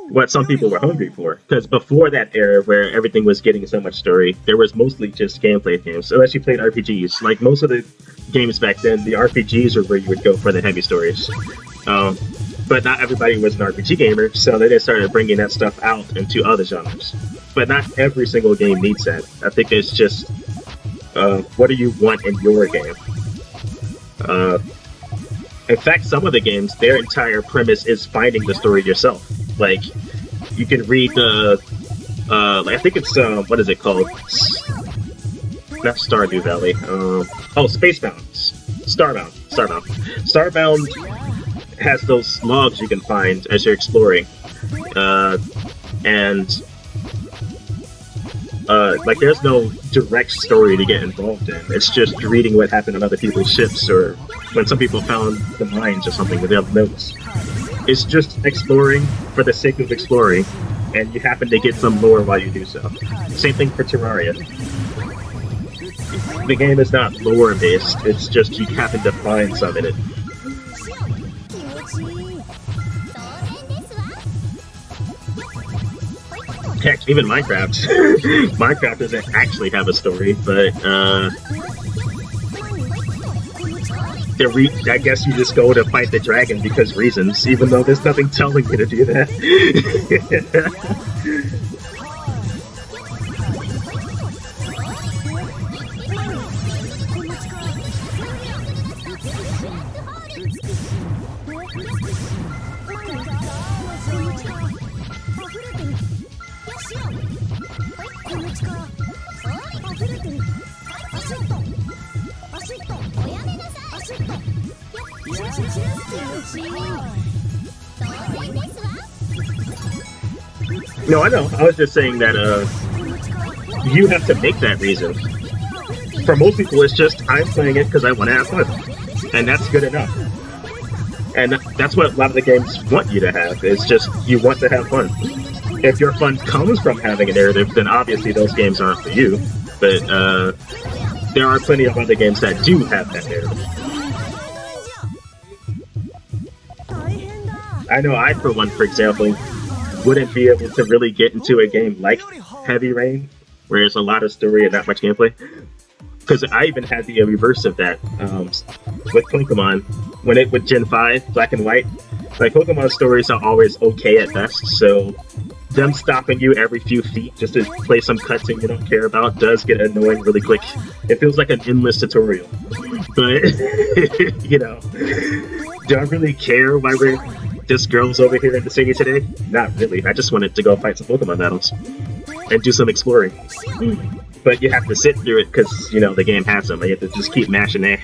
what some people were hungry for. Because before that era, where everything was getting so much story, there was mostly just gameplay games. Unless you played RPGs. Like most of the games back then, the RPGs were where you would go for the heavy stories. But not everybody was an RPG gamer, so they just started bringing that stuff out into other genres. But not every single game needs that. I think it's just, what do you want in your game? In fact, some of the games, their entire premise is finding the story yourself. Like, you can read the, I think it's, what is it called? Not Stardew Valley. Spacebound. Starbound has those logs you can find as you're exploring. Like, there's no direct story to get involved in. It's just reading what happened on other people's ships, or when some people found the mines or something with their notes. It's just exploring for the sake of exploring, and you happen to get some lore while you do so. Same thing for Terraria. The game is not lore-based, it's just you happen to find some in it. Heck, even Minecraft. Minecraft doesn't actually have a story, but I guess you just go to fight the dragon because reasons, even though there's nothing telling you to do that. No, I know. I was just saying that you have to make that reason. For most people, it's just, I'm playing it because I want to have fun. And that's good enough. And that's what a lot of the games want you to have. It's just, you want to have fun. If your fun comes from having a narrative, then obviously those games aren't for you. But there are plenty of other games that do have that narrative. I know I, for one, for example, wouldn't be able to really get into a game like Heavy Rain, where there's a lot of story and not much gameplay. Because I even had the reverse of that with Pokemon. With Gen 5, Black and White, like, Pokemon stories are always okay at best, so them stopping you every few feet just to play some cutscene you don't care about does get annoying really quick. It feels like an endless tutorial. But, you know, do I really care why we're just girls over here in the city today? Not really. I just wanted to go fight some Pokemon battles and do some exploring. But you have to sit through it because, you know, the game has them. You have to just keep mashing A.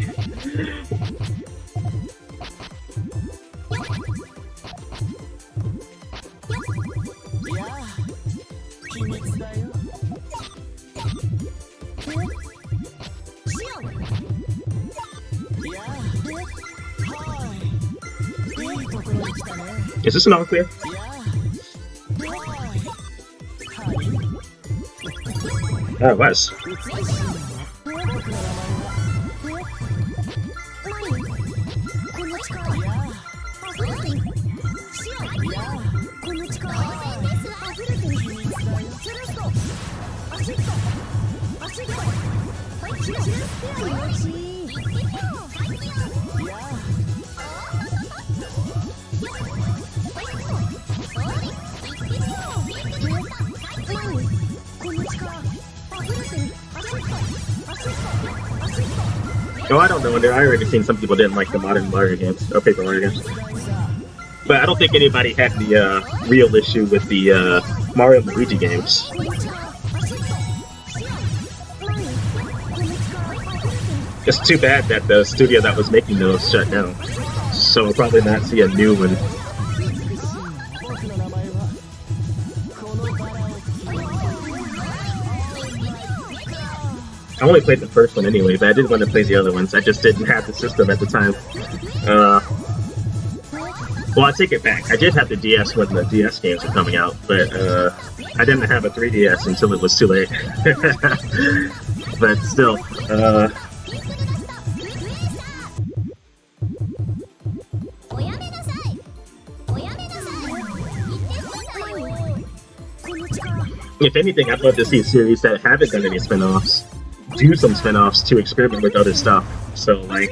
Is this an all clear? Oh, it was. Oh, I don't know. I already seen some people didn't like the modern Mario games, or Paper Mario games. But I don't think anybody had the real issue with the Mario and Luigi games. It's too bad that the studio that was making those shut down. So we'll probably not see a new one. I only played the first one anyway, but I did want to play the other ones. I just didn't have the system at the time. Well, I take it back. I did have the DS when the DS games were coming out, but I didn't have a 3DS until it was too late. But still, if anything, I'd love to see series that haven't done any spin-offs do some spin-offs to experiment with other stuff. So, like,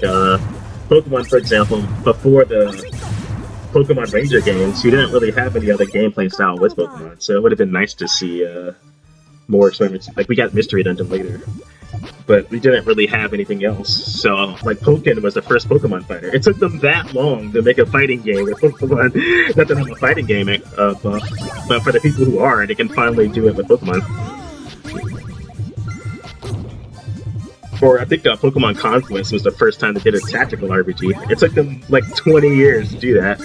Pokemon, for example, before the Pokemon Ranger games, you didn't really have any other gameplay style with Pokemon, so it would have been nice to see more experiments. Like, we got Mystery Dungeon later, but we didn't really have anything else. So, like, Pokken was the first Pokemon fighter. It took them that long to make a fighting game with Pokemon. Not that I'm a fighting game buff, but for the people who are, they can finally do it with Pokemon. Or I think Pokemon Conquest was the first time they did a tactical RPG. It took them like 20 years to do that.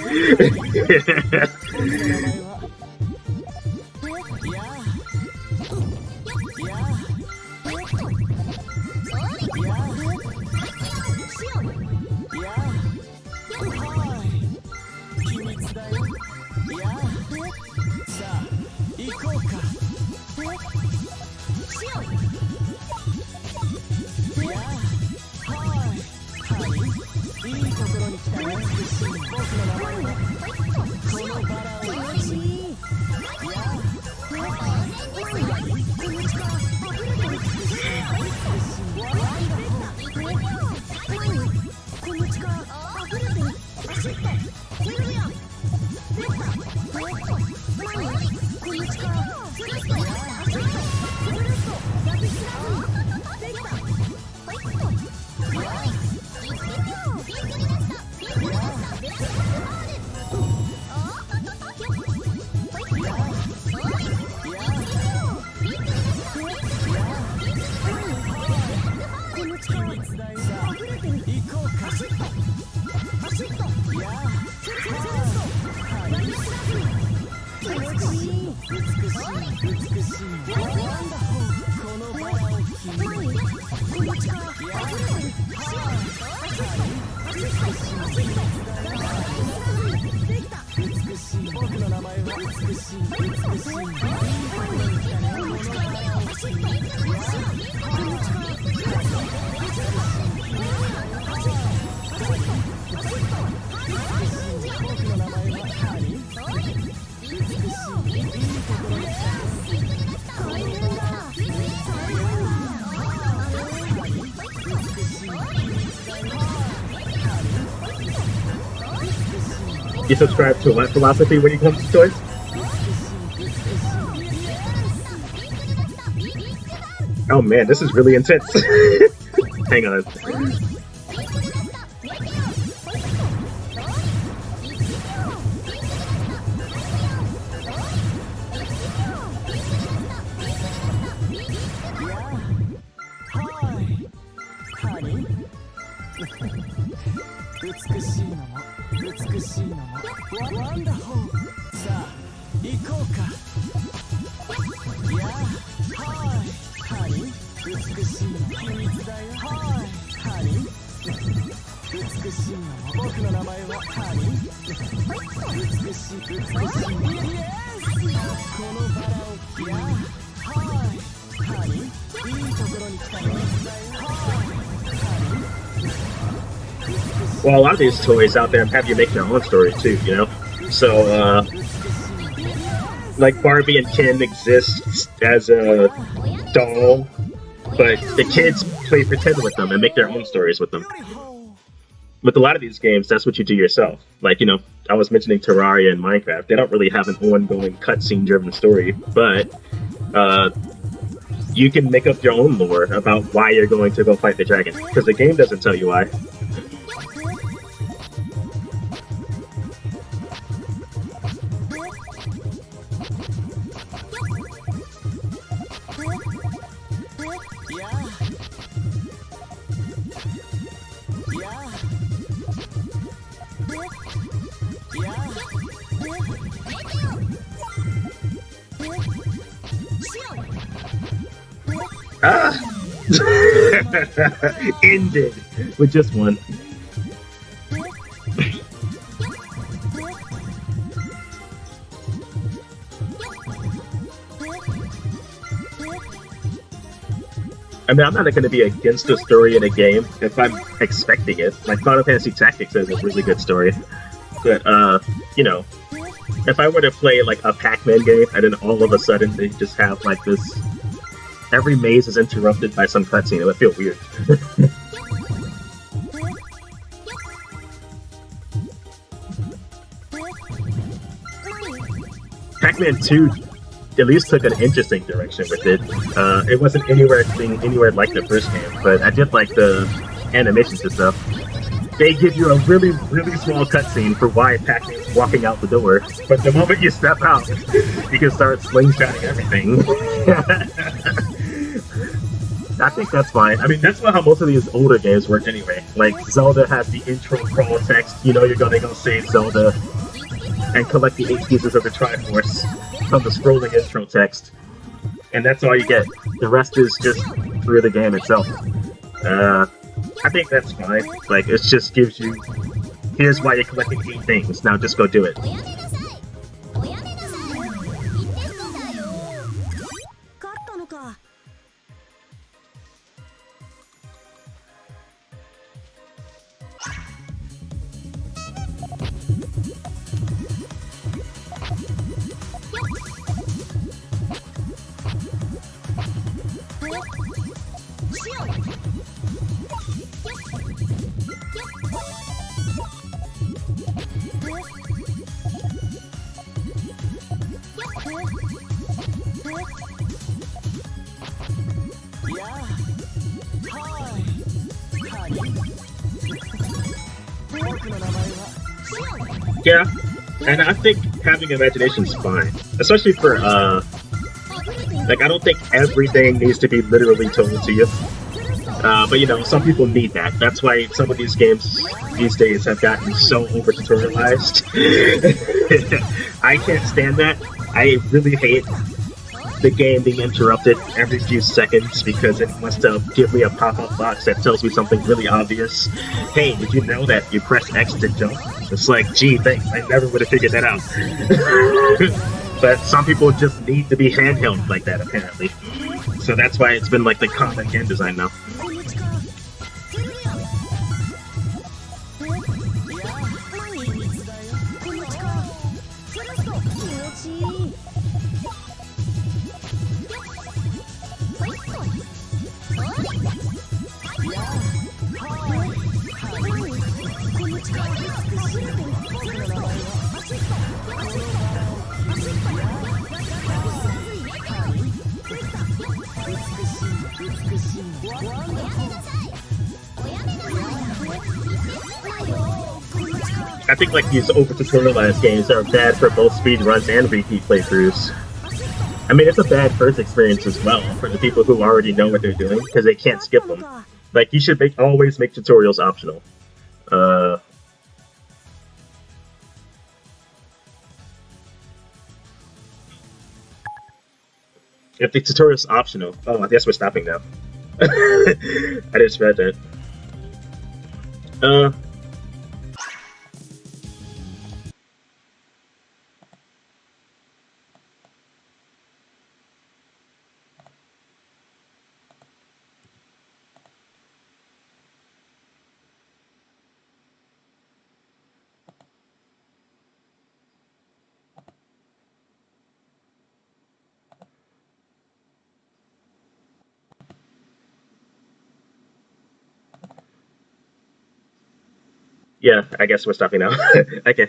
You subscribe to what philosophy when it comes to toys? Oh man, this is really intense. Hang on. しいのもワンダホー。さあ行こうか。いやはいハリー、美しいの秘密だよ。はいハリー、美しいのも僕の名前はハリー。美しい美しいのイエス、このバラを君に。はいハリー、いいところに来た秘密だよ。はいハリー。Well, a lot of these toys out there have you make your own story too, you know? So, like Barbie and Ken exist as a doll, but the kids play pretend with them and make their own stories with them. With a lot of these games, that's what you do yourself. Like, you know, I was mentioning Terraria and Minecraft. They don't really have an ongoing cutscene-driven story, but you can make up your own lore about why you're going to go fight the dragon, because the game doesn't tell you why. Ah! Ended with just one. I mean, I'm not going to be against the story in a game if I'm expecting it. Like, Final Fantasy Tactics has a really good story. But, you know, if I were to play, like, a Pac-Man game, and then all of a sudden they just have, like, this... Every maze is interrupted by some cutscene, it would feel weird. Pac-Man 2 at least took an interesting direction with it. It wasn't anywhere like the first game, but I did like the animations and stuff. They give you a really, really small cutscene for why Pac-Man's walking out the door, but the moment you step out, you can start slingshotting everything. I think that's fine. I mean, that's how most of these older games work anyway. Like, Zelda has the intro crawl text, you know you're gonna go save Zelda and collect the 8 pieces of the Triforce from the scrolling intro text. And that's all you get. The rest is just through the game itself. I think that's fine. Like, it just gives you, here's why you're collecting 8 things, now just go do it. Yeah, and I think having imagination's fine, especially for like, I don't think everything needs to be literally told to you. But you know, some people need that. That's why some of these games these days have gotten so over tutorialized. I can't stand that. I really hate the game being interrupted every few seconds because it wants to give me a pop-up box that tells me something really obvious. Hey, did you know that you press X to jump? It's like, gee, thanks, I never would have figured that out. But some people just need to be handheld like that, apparently. So that's why it's been like the common game design now. I think like these over-tutorialized games are bad for both speedruns and repeat playthroughs. I mean, it's a bad first experience as well for the people who already know what they're doing, because they can't skip them. Like, you should always make tutorials optional. If the tutorial is optional. Oh, I guess we're stopping now. I just read that. Yeah, I guess we're stopping now. Okay.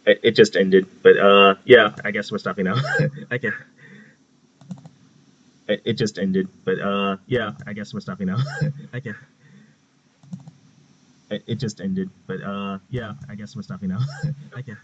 It just ended, but yeah, I guess we're stopping now. Okay. It just ended, but yeah, I guess we're stopping now. Okay. It just ended, but yeah, I guess we're stopping now. Okay.